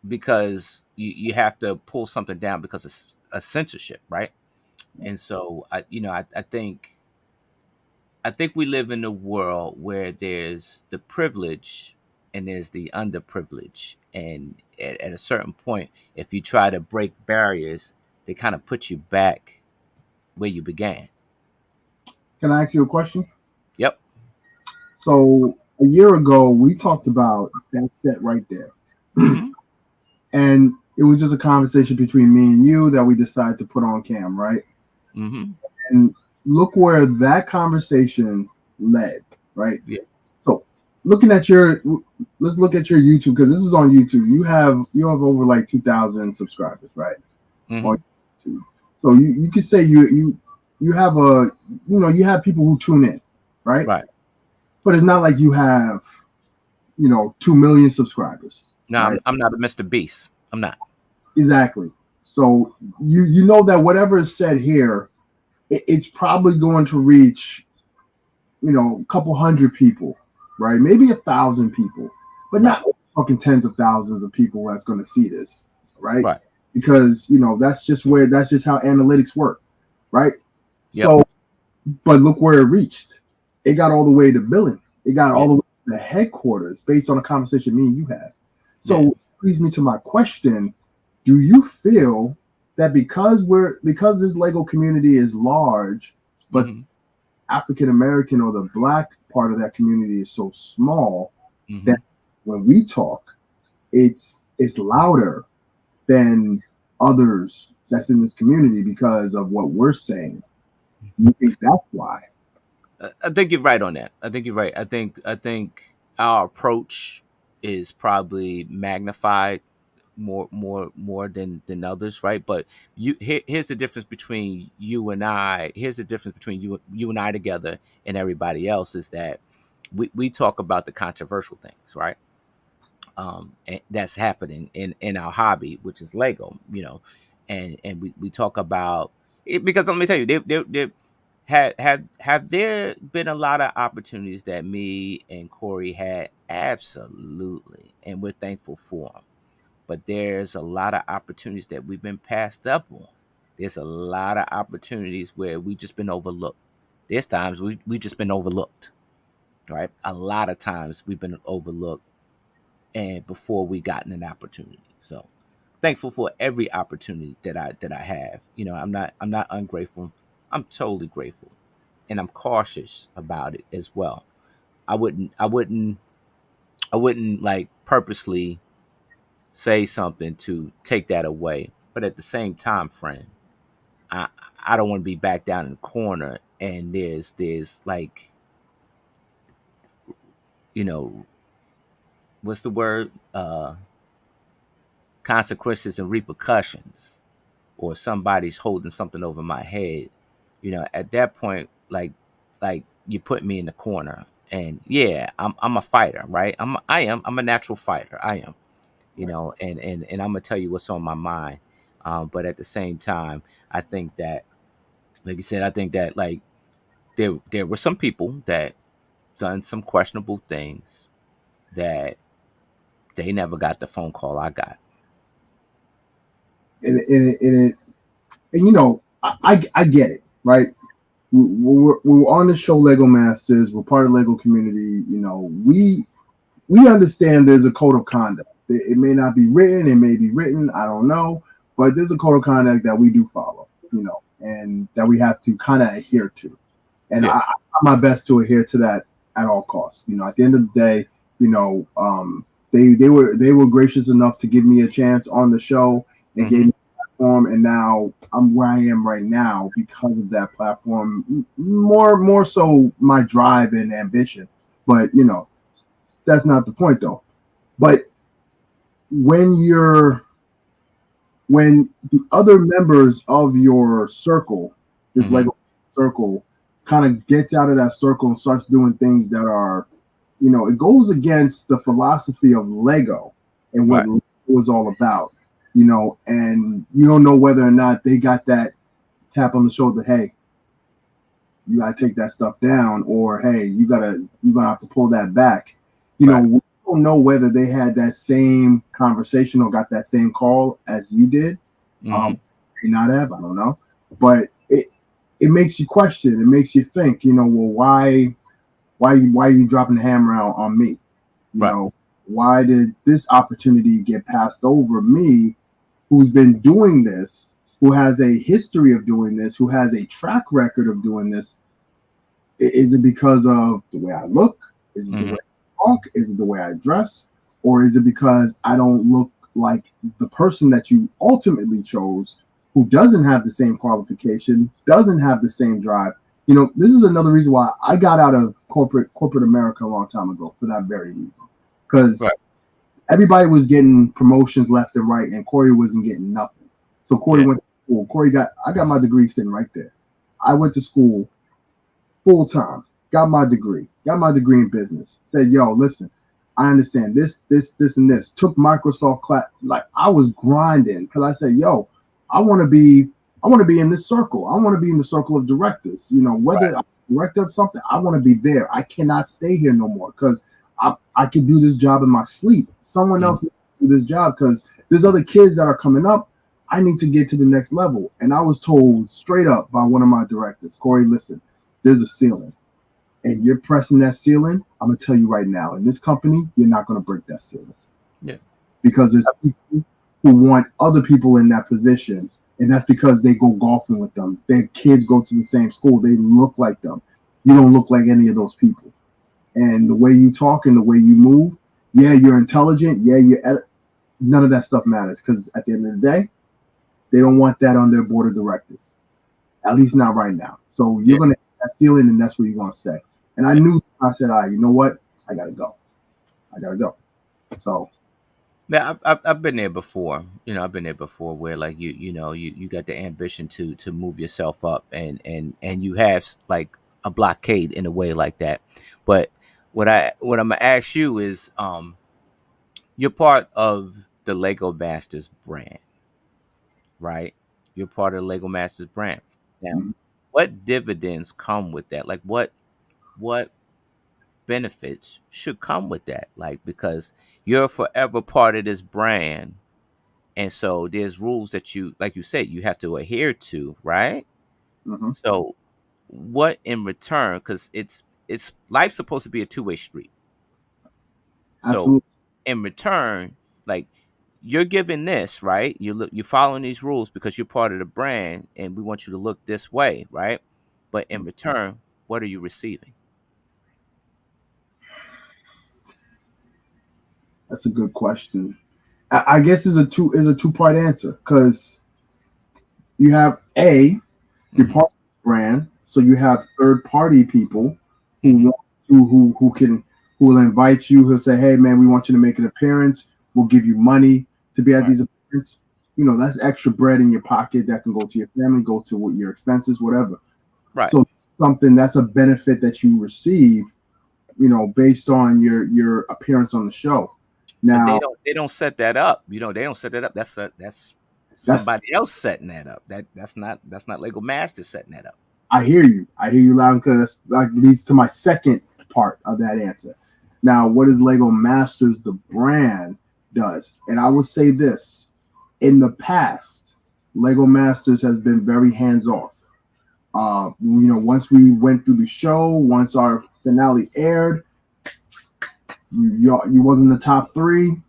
Because you have to pull something down because it's a censorship, right? And so I think we live in a world where there's the privilege and there's the underprivileged, and at a certain point, if you try to break barriers, they kind of put you back where you began. Can I ask you a question? Yep. So a year ago, we talked about that set right there, Mm-hmm. and it was just a conversation between me and you that we decided to put on cam, right? Mm-hmm. And look where that conversation led, right? Yeah. So looking at your let's look at your YouTube because this is on YouTube. You have over like 2,000 subscribers, right? On Mm-hmm. YouTube. So you could say you have you have people who tune in, right? Right. But it's not like you have 2 million subscribers, No, right? I'm not a Mr. Beast. I'm not. Exactly. So you know that whatever is said here, it's probably going to reach a couple hundred people, right? Maybe 1,000 people, but Right. not fucking tens of thousands of people that's going to see this, right? Right. Because that's just how analytics work, right? Yep. So, but look where it reached. It got all the way to billing. It got all Yeah. the way to the headquarters based on a conversation me and you had. Yeah. So, leads me to my question: do you feel that because this Lego community is large, but Mm-hmm. African American or the black part of that community is so small Mm-hmm. that when we talk, it's louder than others that's in this community because of what we're saying. You think that's why? I think you're right on that. I think you're right. I think our approach is probably magnified more than others, right? But here's the difference between you and I. Here's the difference between you and I together and everybody else is that we talk about the controversial things, right? And that's happening in our hobby, which is Lego, and we talk about it because let me tell you, there have there been a lot of opportunities that me and Corey had, absolutely, and we're thankful for them. But there's a lot of opportunities that we've been passed up on. There's a lot of opportunities where we just been overlooked. There's times we just been overlooked, right? A lot of times we've been overlooked and before we gotten an opportunity. So thankful for every opportunity that I have. I'm not ungrateful. I'm totally grateful. And I'm cautious about it as well. I wouldn't like purposely say something to take that away. But at the same time, friend, I I don't want to be back down in the corner and there's like, you know, what's the word? Consequences and repercussions, or somebody's holding something over my head. At that point, like you put me in the corner, And yeah, I'm a fighter, right? I'm a natural fighter. I am, and I'm gonna tell you what's on my mind. But at the same time, I think that, like you said, I think that like there were some people that done some questionable things that they never got the phone call I got. And I get it, right? We're on the show Lego Masters. We're part of the Lego community. We understand there's a code of conduct. It may not be written, it may be written, I don't know, but there's a code of conduct that we do follow, and that we have to kind of adhere to. And Yeah. I try my best to adhere to that at all costs. At the end of the day, they were gracious enough to give me a chance on the show and gave Hmm. me a platform, and now I'm where I am right now because of that platform. More so my drive and ambition, but that's not the point though. But when you're when the other members of your circle, this Hmm. Lego circle, kind of gets out of that circle and starts doing things that are, it goes against the philosophy of Lego and what Right. Lego is all about, and you don't know whether or not they got that tap on the shoulder, hey, you gotta take that stuff down, or hey, you're gonna have to pull that back. Right. We don't know whether they had that same conversation or got that same call as you did. Hmm. May not have, I don't know, but it makes you question. It makes you think. Well, why are you dropping the hammer out on me? You Right. know, why did this opportunity get passed over me, who's been doing this, who has a history of doing this, who has a track record of doing this? Is it because of the way I look? Is it the Hmm. way I talk? Is it the way I dress? Or is it because I don't look like the person that you ultimately chose, who doesn't have the same qualification, doesn't have the same drive? This is another reason why I got out of corporate America a long time ago, for that very reason. Because Right. everybody was getting promotions left and right, and Corey wasn't getting nothing. So Corey Yeah. went to school. I got my degree sitting right there. I went to school full time, got my degree in business. Said, yo, listen, I understand this, and this. Took Microsoft class. Like, I was grinding because I said, yo, I want to be, I want to be in this circle. I want to be in the circle of directors. Right. Whether I'm a director of something, I want to be there. I cannot stay here no more because I can do this job in my sleep. Someone Mhm. else needs to do this job because there's other kids that are coming up. I need to get to the next level. And I was told straight up by one of my directors, Corey, listen, there's a ceiling, and you're pressing that ceiling. I'm gonna tell you right now, in this company, you're not gonna break that ceiling Yeah. because there's people who want other people in that position, and that's because they go golfing with them. Their kids go to the same school. They look like them. You don't look like any of those people. And the way you talk and the way you move, yeah, you're intelligent. Yeah, none of that stuff matters because at the end of the day, they don't want that on their board of directors. At least not right now. So you're Yeah. gonna hit that ceiling, and that's where you're gonna stay. And I Yeah. knew. I said, "All right, you know what? I gotta go. I gotta go." So Yeah, I've been there before. I've been there before where like you got the ambition to move yourself up, and you have like a blockade in a way like that. But what I'm gonna ask you is, you're part of the Lego Masters brand, right? You're part of the Lego Masters brand. Now, mhm, what dividends come with that? Like what benefits should come with that? Like, because you're forever part of this brand. And so there's rules that you, like you said, you have to adhere to, right? mhm, So what in return, because it's life's supposed to be a two-way street. So absolutely, in return, like, you're giving this, right? You're following these rules because you're part of the brand and we want you to look this way, right? But in return, what are you receiving? that's a good question. I guess is a two-part answer because you have your Hmm. part brand, so you have third party people who Hmm. want who will invite you. Who'll say, "Hey, man, we want you to make an appearance. We'll give you money to be at Right. these appearances." That's extra bread in your pocket that can go to your family, go to your expenses, whatever. Right. So something that's a benefit that you receive based on your appearance on the show. But Now, they don't set that up. They don't set that up. That's that's somebody else setting that up. That's not Lego Masters setting that up. I hear you. I hear you loud and clear. That leads to my second part of that answer. Now, what is Lego Masters, the brand, does? And I would say this: in the past, Lego Masters has been very hands off. Once we went through the show, once our finale aired, you wasn't the top three.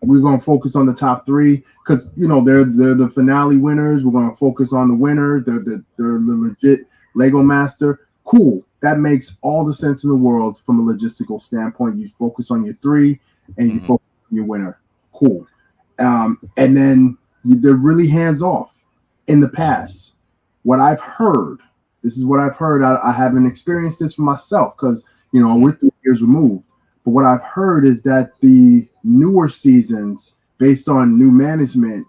We're gonna focus on the top three because they're the finale winners. We're gonna focus on the winners. They're the legit Lego Master. Cool. That makes all the sense in the world from a logistical standpoint. You focus on your three and you Mhm. focus on your winner. Cool. And then they're really hands off. In the past, what I've heard, this is what I've heard. I haven't experienced this for myself because we're 3 years removed. But what I've heard is that the newer seasons, based on new management,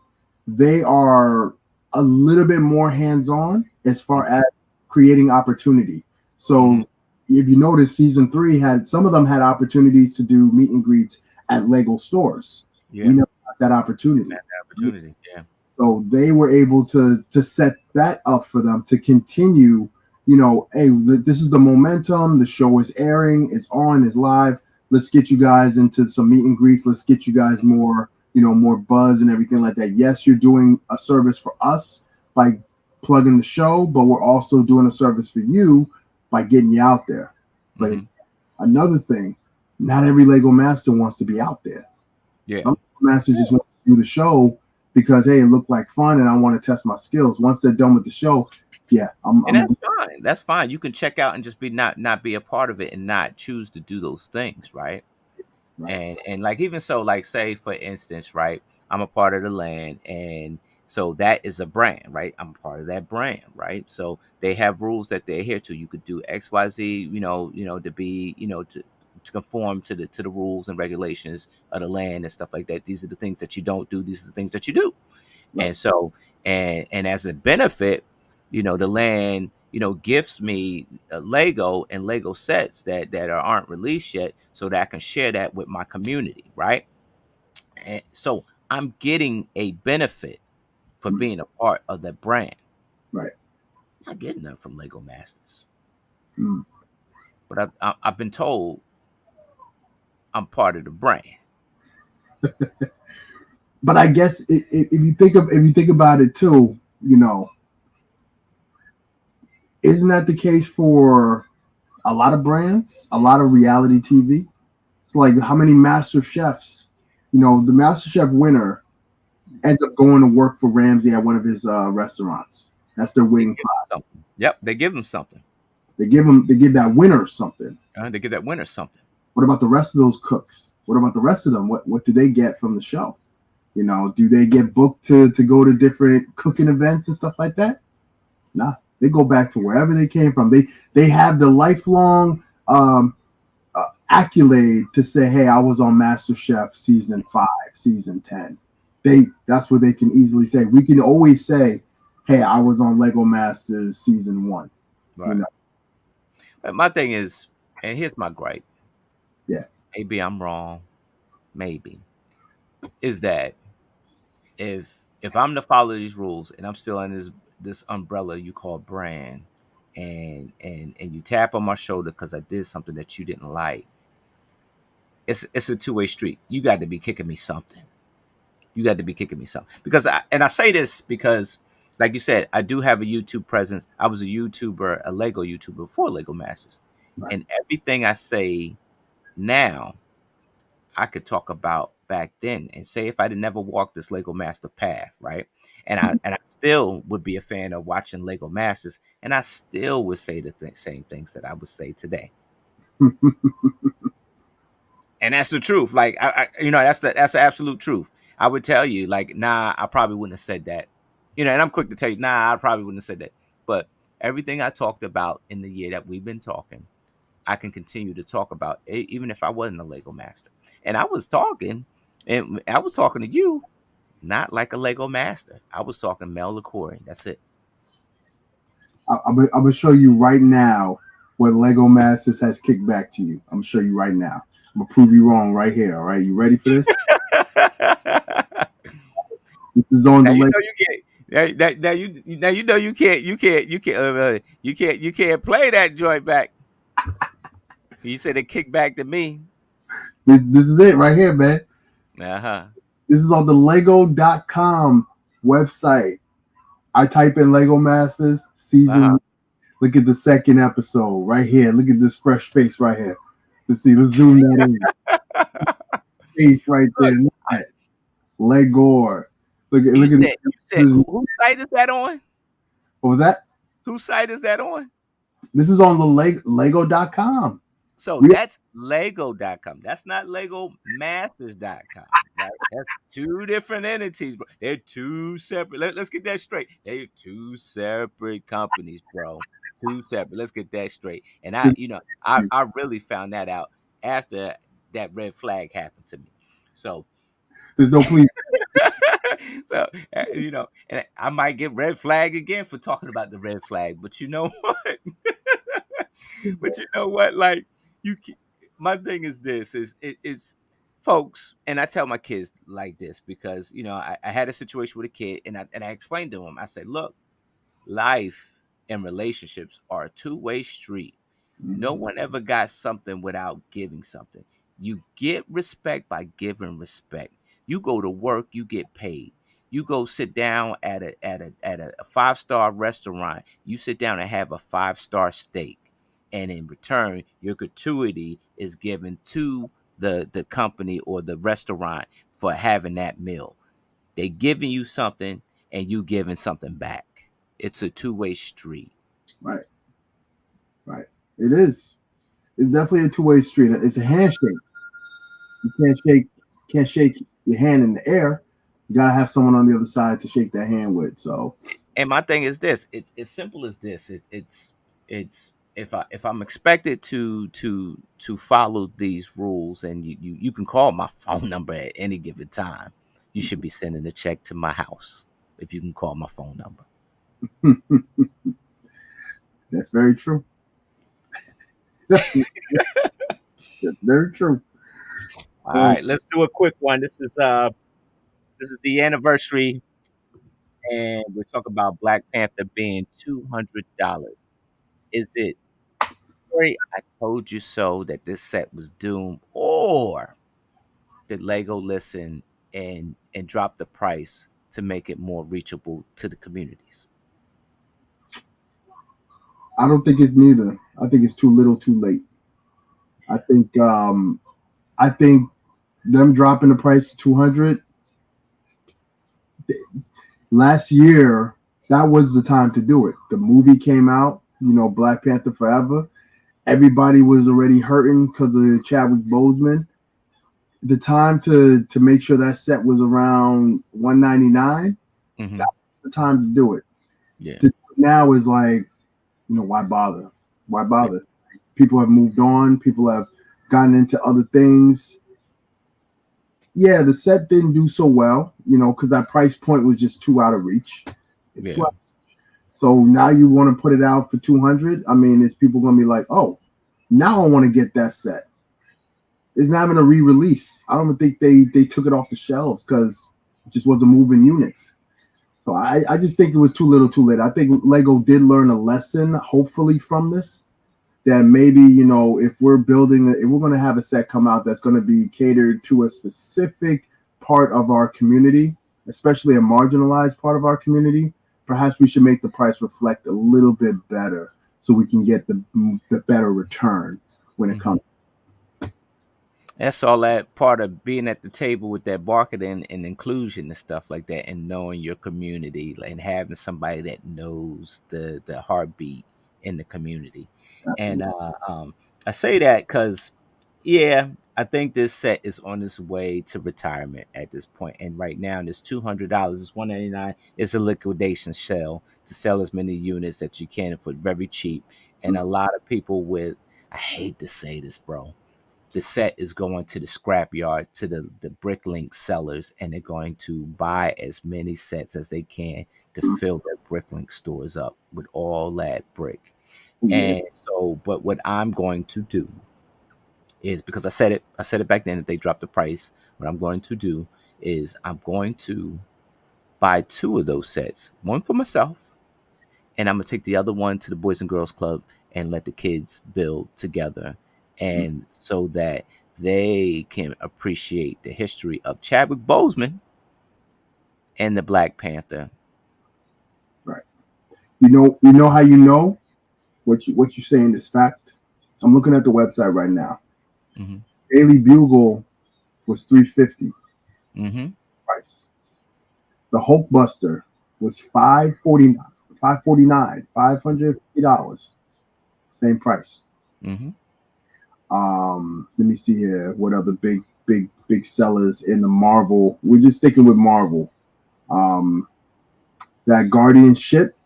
they are a little bit more hands-on as far Mhm. as creating opportunity. Mhm. So if you notice, season three had some of them had opportunities to do meet and greets at Lego stores. We Yeah. never got that opportunity. That opportunity. Yeah. So they were able to set that up for them to continue. Hey, this is the momentum. The show is airing. It's on. It's live. Let's get you guys into some meet and greets. Let's get you guys more buzz and everything like that. Yes, you're doing a service for us by plugging the show, but we're also doing a service for you by getting you out there. But Mhm. another thing, not every Lego master wants to be out there. Yeah. Some masters just want to do the show because hey, it looked like fun and I want to test my skills. Once they're done with the show, yeah, And that's fine. That's fine. You can check out and just be not be a part of it and not choose to do those things, right? right. And like even so, like say for instance, right, I'm a part of the land, and so that is a brand, right? I'm a part of that brand, right? So they have rules that they adhere to. You could do XYZ, to be, to conform to the rules and regulations of the land and stuff like that. These are the things that you don't do, these are the things that you do. Right. And so, and as a benefit, the land, gifts me a Lego and Lego sets aren't released yet, so that I can share that with my community, right? And so I'm getting a benefit for Mm, being a part of the brand. right. I'm not getting that from Lego Masters, Mm. but I've been told I'm part of the brand. But I guess if you think about it too, isn't that the case for a lot of brands, a lot of reality TV? It's like how many Master Chefs, the Master Chef winner ends up going to work for Ramsay at one of his restaurants. That's their They winning give them pot. something. Yep, they give them something. They give that winner something. They give that winner something. What about the rest of those cooks? What about the rest of them? What do they get from the show? Do they get booked to go to different cooking events and stuff like that? Nah, they go back to wherever they came from. They have the lifelong accolade to say, "Hey, I was on Master Chef season 5, season 10." That's what they can easily say. We can always say, "Hey, I was on Lego Masters season 1." You Right. know, But my thing is, and here's my gripe. yeah. Maybe I'm wrong. Maybe is that if I'm to follow these rules and I'm still in this umbrella you call brand, and you tap on my shoulder because I did something that you didn't like, it's a two-way street. You got to be kicking me something. You got to be kicking me something because I say this because, like you said, I do have a YouTube presence. I was a YouTuber, a Lego YouTuber before Lego Masters, Right. and everything I say now I could talk about back then and say if I'd never walked this Lego Master path, right? And I still would be a fan of watching Lego Masters, and I still would say the same things that I would say today. And that's the truth. Like that's the absolute truth. I would tell you, like, nah, I probably wouldn't have said that. And I'm quick to tell you, nah, I probably wouldn't have said that. But everything I talked about in the year that we've been talking, I can continue to talk about even if I wasn't a Lego master. And I was talking to you, not like a Lego master. I was talking Mel LaCory. That's it. I'm gonna show you right now what Lego Masters has kicked back to you. I'm gonna show you right now. I'm gonna prove you wrong right here. All right, you ready for this? This is on Now the you Lego. know you can't. Now you know you can't play that joint back. You said it kicked back to me. This is it right here, man. Uh-huh. This is on the Lego.com website. I type in Lego Masters Uh-huh. season. Look at the second episode right here. Look at this fresh face right here. Let's see. Let's zoom that in. Face right there. Look, Look I, at that. Legor. Look at you said this. whose site is that on? What was that? Whose site is that on? This is on the Lego.com. So We that's Lego.com. That's not LegoMasters.com, right? That's two different entities, bro. They're two separate. Let's get that straight. They're two separate companies, bro. Two separate. Let's get that straight. And I really found that out after that red flag happened to me. So there's no please. so and I might get red flag again for talking about the red flag, but you know what? But you know what? Like you, my thing is this: is folks, and I tell my kids like this because I had a situation with a kid, and I explained to him. I said, look, life and relationships are a two-way street. No one ever got something without giving something. You get respect by giving respect. You go to work, you get paid. You go sit down at a five-star restaurant. You sit down and have a five-star steak, and in return, your gratuity is given to the company or the restaurant for having that meal. They giving you something, and you giving something back. It's a two-way street. Right, right. It is. It's definitely a two-way street. It's a handshake. You can't shake your hand in the air. You gotta have someone on the other side to shake that hand with. So And my thing is this: it's as simple as this. It's if I'm expected to follow these rules, and you can call my phone number at any given time. You should be sending a check to my house if you can call my phone number. that's very true. That's very true. All Um, right, let's do a quick one. This is the anniversary, and we're talking about Black Panther being $200. Is it Corey, I told you so that this set was doomed, or did Lego listen and drop the price to make it more reachable to the communities? I don't think it's neither. I think it's too little, too late. I think I think them dropping the price to 200 last year, that was the time to do it. The movie came out, Black Panther Forever. Everybody was already hurting because of Chadwick Boseman. The time to make sure that set was around 199, Hmm. that's the time to do it. Yeah. To do it now is like, why bother? Why Yeah. bother? People have moved on. People have gotten into other things. Yeah, the set didn't do so well, because that price point was just too out of reach. It's too Yeah. out. So now you want to put it out for 200. I mean, it's people going to be like, oh, now I want to get that set. It's not even a re-release. I don't even think they took it off the shelves because it just wasn't moving units. So I just think it was too little, too late. I think Lego did learn a lesson, hopefully, from this. That maybe if we're if we're going to have a set come out that's going to be catered to a specific part of our community, especially a marginalized part of our community, perhaps we should make the price reflect a little bit better so we can get the better return when it Hmm. comes. That's all that part of being at the table with that marketing and inclusion and stuff like that, and knowing your community and having somebody that knows the heartbeat in the community. And Absolutely. I say that because, yeah, I think this set is on its way to retirement at this point. And right now, it's $200. It's 199. It's a liquidation sale to sell as many units that you can for very cheap. And a lot of people with, I hate to say this, bro, the set is going to the scrapyard, to the bricklink sellers, and they're going to buy as many sets as they can to fill their bricklink stores up with all that brick. Yeah. And so, but what I'm going to do is, because I said it back then, if they drop the price, what I'm going to do is I'm going to buy two of those sets, one for myself, and I'm gonna take the other one to the Boys and Girls Club and let the kids build together, and so that they can appreciate the history of Chadwick Boseman and the Black Panther. Right. You know how you know what you're saying is fact. I'm looking at the website right now. Mm-hmm. Daily Bugle was 350 Mm-hmm. price. The Hulkbuster was 549, 549, $550. Same price. Mm-hmm. Let me see here. What other big sellers in the Marvel? We're just sticking with Marvel. Um, that Guardian ship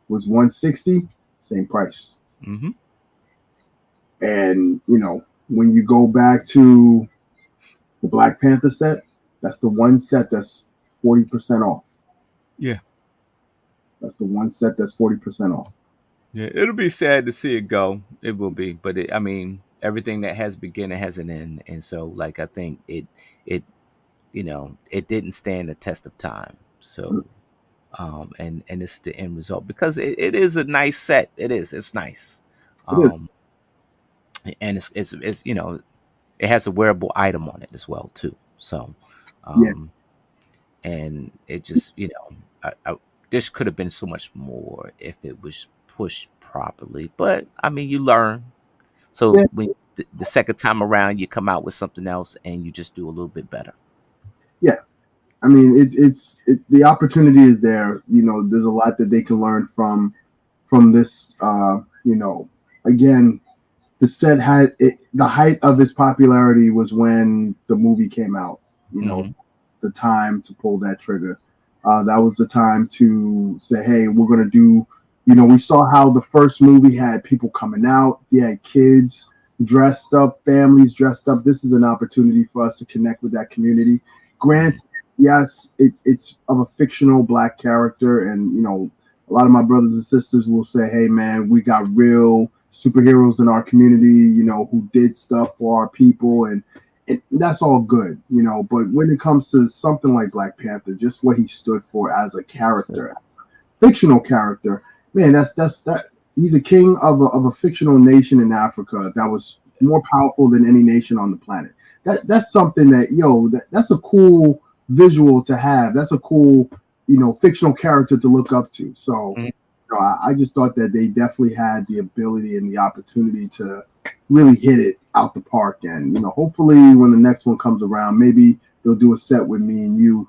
was 160, same price. Mm-hmm. And when you go back to the Black Panther set, that's the one set that's 40% off. Yeah. That's the one set that's 40% off. Yeah, it'll be sad to see it go. It will be, but I mean, everything that has a beginning has an end, and so, like, I think it, it didn't stand the test of time. So, and this is the end result because it is a nice set. It is. It's nice, It is. um, and it's it has a wearable item on it as well too. So, Yeah, um, and it just this could have been so much more if it was pushed properly. But I mean, you learn. So yeah, when the second time around, you come out with something else, and you just do a little bit better. yeah. I mean, the opportunity is there. There's a lot that they can learn from this. Again, the set the height of its popularity was when the movie came out. You know, Hmm. the time to pull that trigger. That was the time to say, hey, we're gonna do. We saw how the first movie had people coming out. You had kids dressed up, families dressed up. This is an opportunity for us to connect with that community. Hmm. Granted, yes, it's of a fictional black character, and a lot of my brothers and sisters will say, hey, man, we got real superheroes in our community, who did stuff for our people, and that's all good. But when it comes to something like Black Panther, just what he stood for as a character, fictional character, man, that he's a king of a fictional nation in Africa that was more powerful than any nation on the planet. That's something that's a cool visual to have. That's a cool, fictional character to look up to. So, I just thought that they definitely had the ability and the opportunity to really hit it out the park. And hopefully, when the next one comes around, maybe they'll do a set with me and you,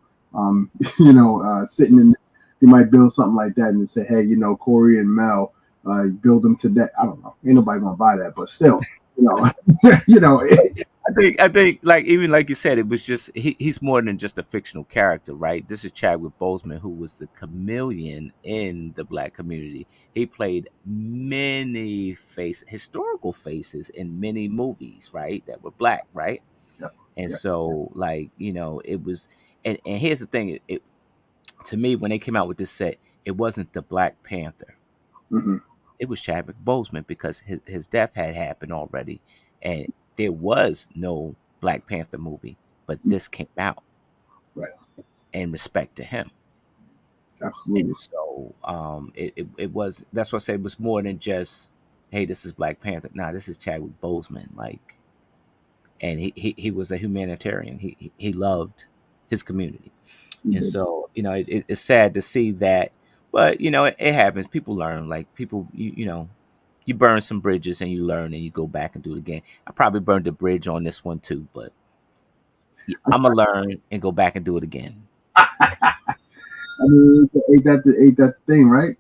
sitting in. You might build something like that and say, hey, Corey and Mel, build them to that. I don't know. Ain't nobody gonna buy that, but still, you know, you know, I think, like, even like you said, it was just he's more than just a fictional character, right? This is Chadwick Boseman, who was the chameleon in the black community. He played many historical faces in many movies, right? That were black, right? yeah, And yeah, so, like, it was, and here's the thing, to me, when they came out with this set, it wasn't the Black Panther. mm-hmm, It was Chadwick Boseman because his death had happened already, and there was no Black Panther movie, but this came out right, in respect to him. And absolutely, so, it was, that's what I said, it was more than just, hey, this is Black Panther. Nah, this is Chadwick Boseman, like, and he was a humanitarian. He loved his community. you And did. so, it's sad to see that, but it happens. People learn. Like, people, you burn some bridges and you learn and you go back and do it again. I probably burned a bridge on this one too, but I'm gonna learn and go back and do it again. I mean, ain't that the thing, right?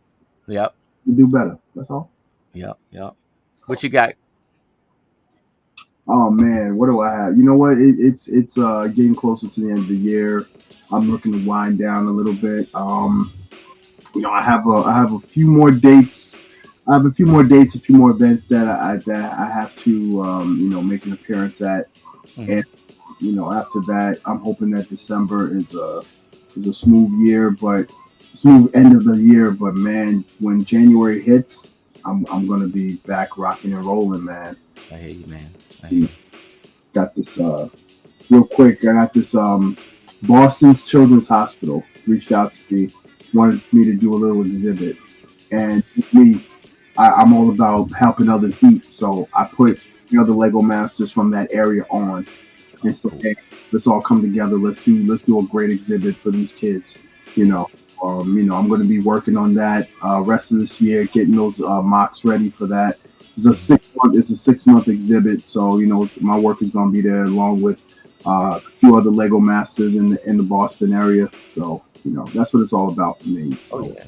Yep, You do better. That's all. yep, yep. What you got? Oh man, what do I have? You know what? It's getting closer to the end of the year. I'm looking to wind down a little bit. I have a few more dates. I have a few more dates, a few more events that I have to make an appearance at, Hmm. and after that, I'm hoping that December is a smooth year, but smooth end of the year. But man, when January hits, I'm gonna be back rocking and rolling, man. I hear you, man. I hear you. Got this real quick. I got this Boston's Children's Hospital reached out to me, wanted me to do a little exhibit, and me, I'm all about helping others eat. So I put the other Lego masters from that area on and Oh, said, cool. hey, let's all come together. Let's do a great exhibit for these kids. You know, I'm going to be working on that rest of this year, getting those mocks ready for that. Mhm. It's a 6 month exhibit, so my work is going to be there along with a few other Lego masters in the Boston area. So that's what it's all about for me. Oh So yeah.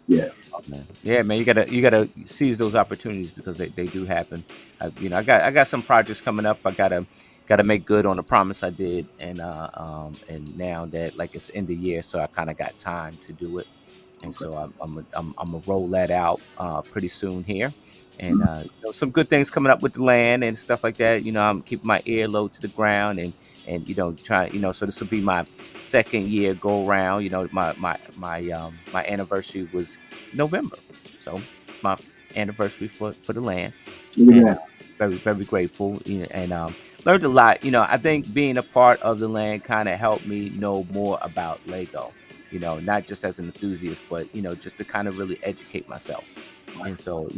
yeah, Oh, man. Yeah, man, you gotta seize those opportunities because they do happen. I got some projects coming up. I gotta make good on the promise I did, and now that like it's end of year, so I kind of got time to do it, and okay. so I'm gonna roll that out pretty soon here, and Mhm. some good things coming up with the land and stuff like that. I'm keeping my ear low to the ground and try so this will be my second year go around. My anniversary was November. So it's my anniversary for the land, Look at and that. very very grateful. And learned a lot. I think being a part of the land kind of helped me know more about Lego. Not just as an enthusiast, but just to kind of really educate myself. And so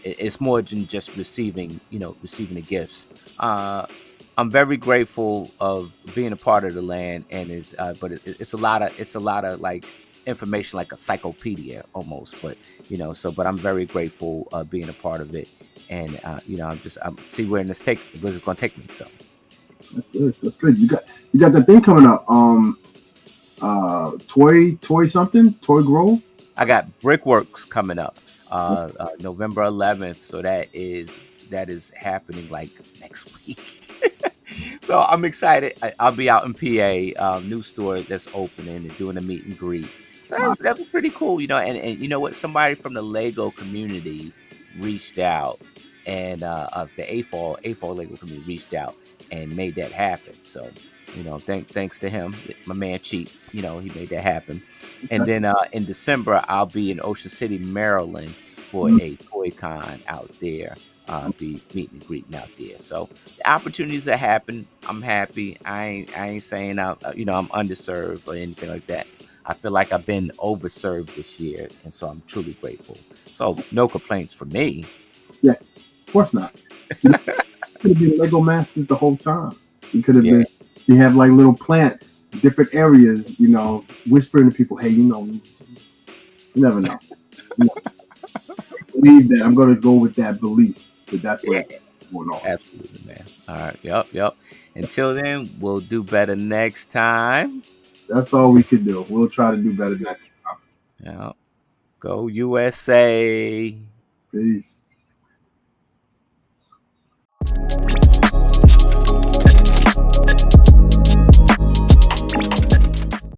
it's more than just receiving the gifts. Uh, I'm very grateful of being a part of the land, and it's a lot of like information, like a cyclopedia almost. But I'm very grateful being a part of it, and I'm see where it's going to take me. So That's good. That's good. You got that thing coming up. Toy something, Toy Grove. I got Brickworks coming up November 11th, so that is happening like next week. So I'm excited. I'll be out in PA, new store that's opening and doing a meet and greet. So that was pretty cool, and you know what? Somebody from the Lego community reached out, and of the A4 Lego community reached out and made that happen. So thanks to him, my man Cheap. He made that happen. And then in December, I'll be in Ocean City, Maryland for a Toy Con out there. Be meeting and greeting out there. So the opportunities that happen, I'm happy. I ain't saying I'm underserved or anything like that. I feel like I've been overserved this year, and so I'm truly grateful. So no complaints from me. Yeah, of course not. You could have been Lego Masters the whole time. You could have Yeah, been. You have like little plants, different areas. Whispering to people, "Hey, you never know." You know, believe that. I'm going to go with that belief that that's yeah, what's going on. absolutely, man. All right, yep. Until then, we'll do better next time. That's all we could do. We'll try to do better next time. Yeah, go USA. Peace.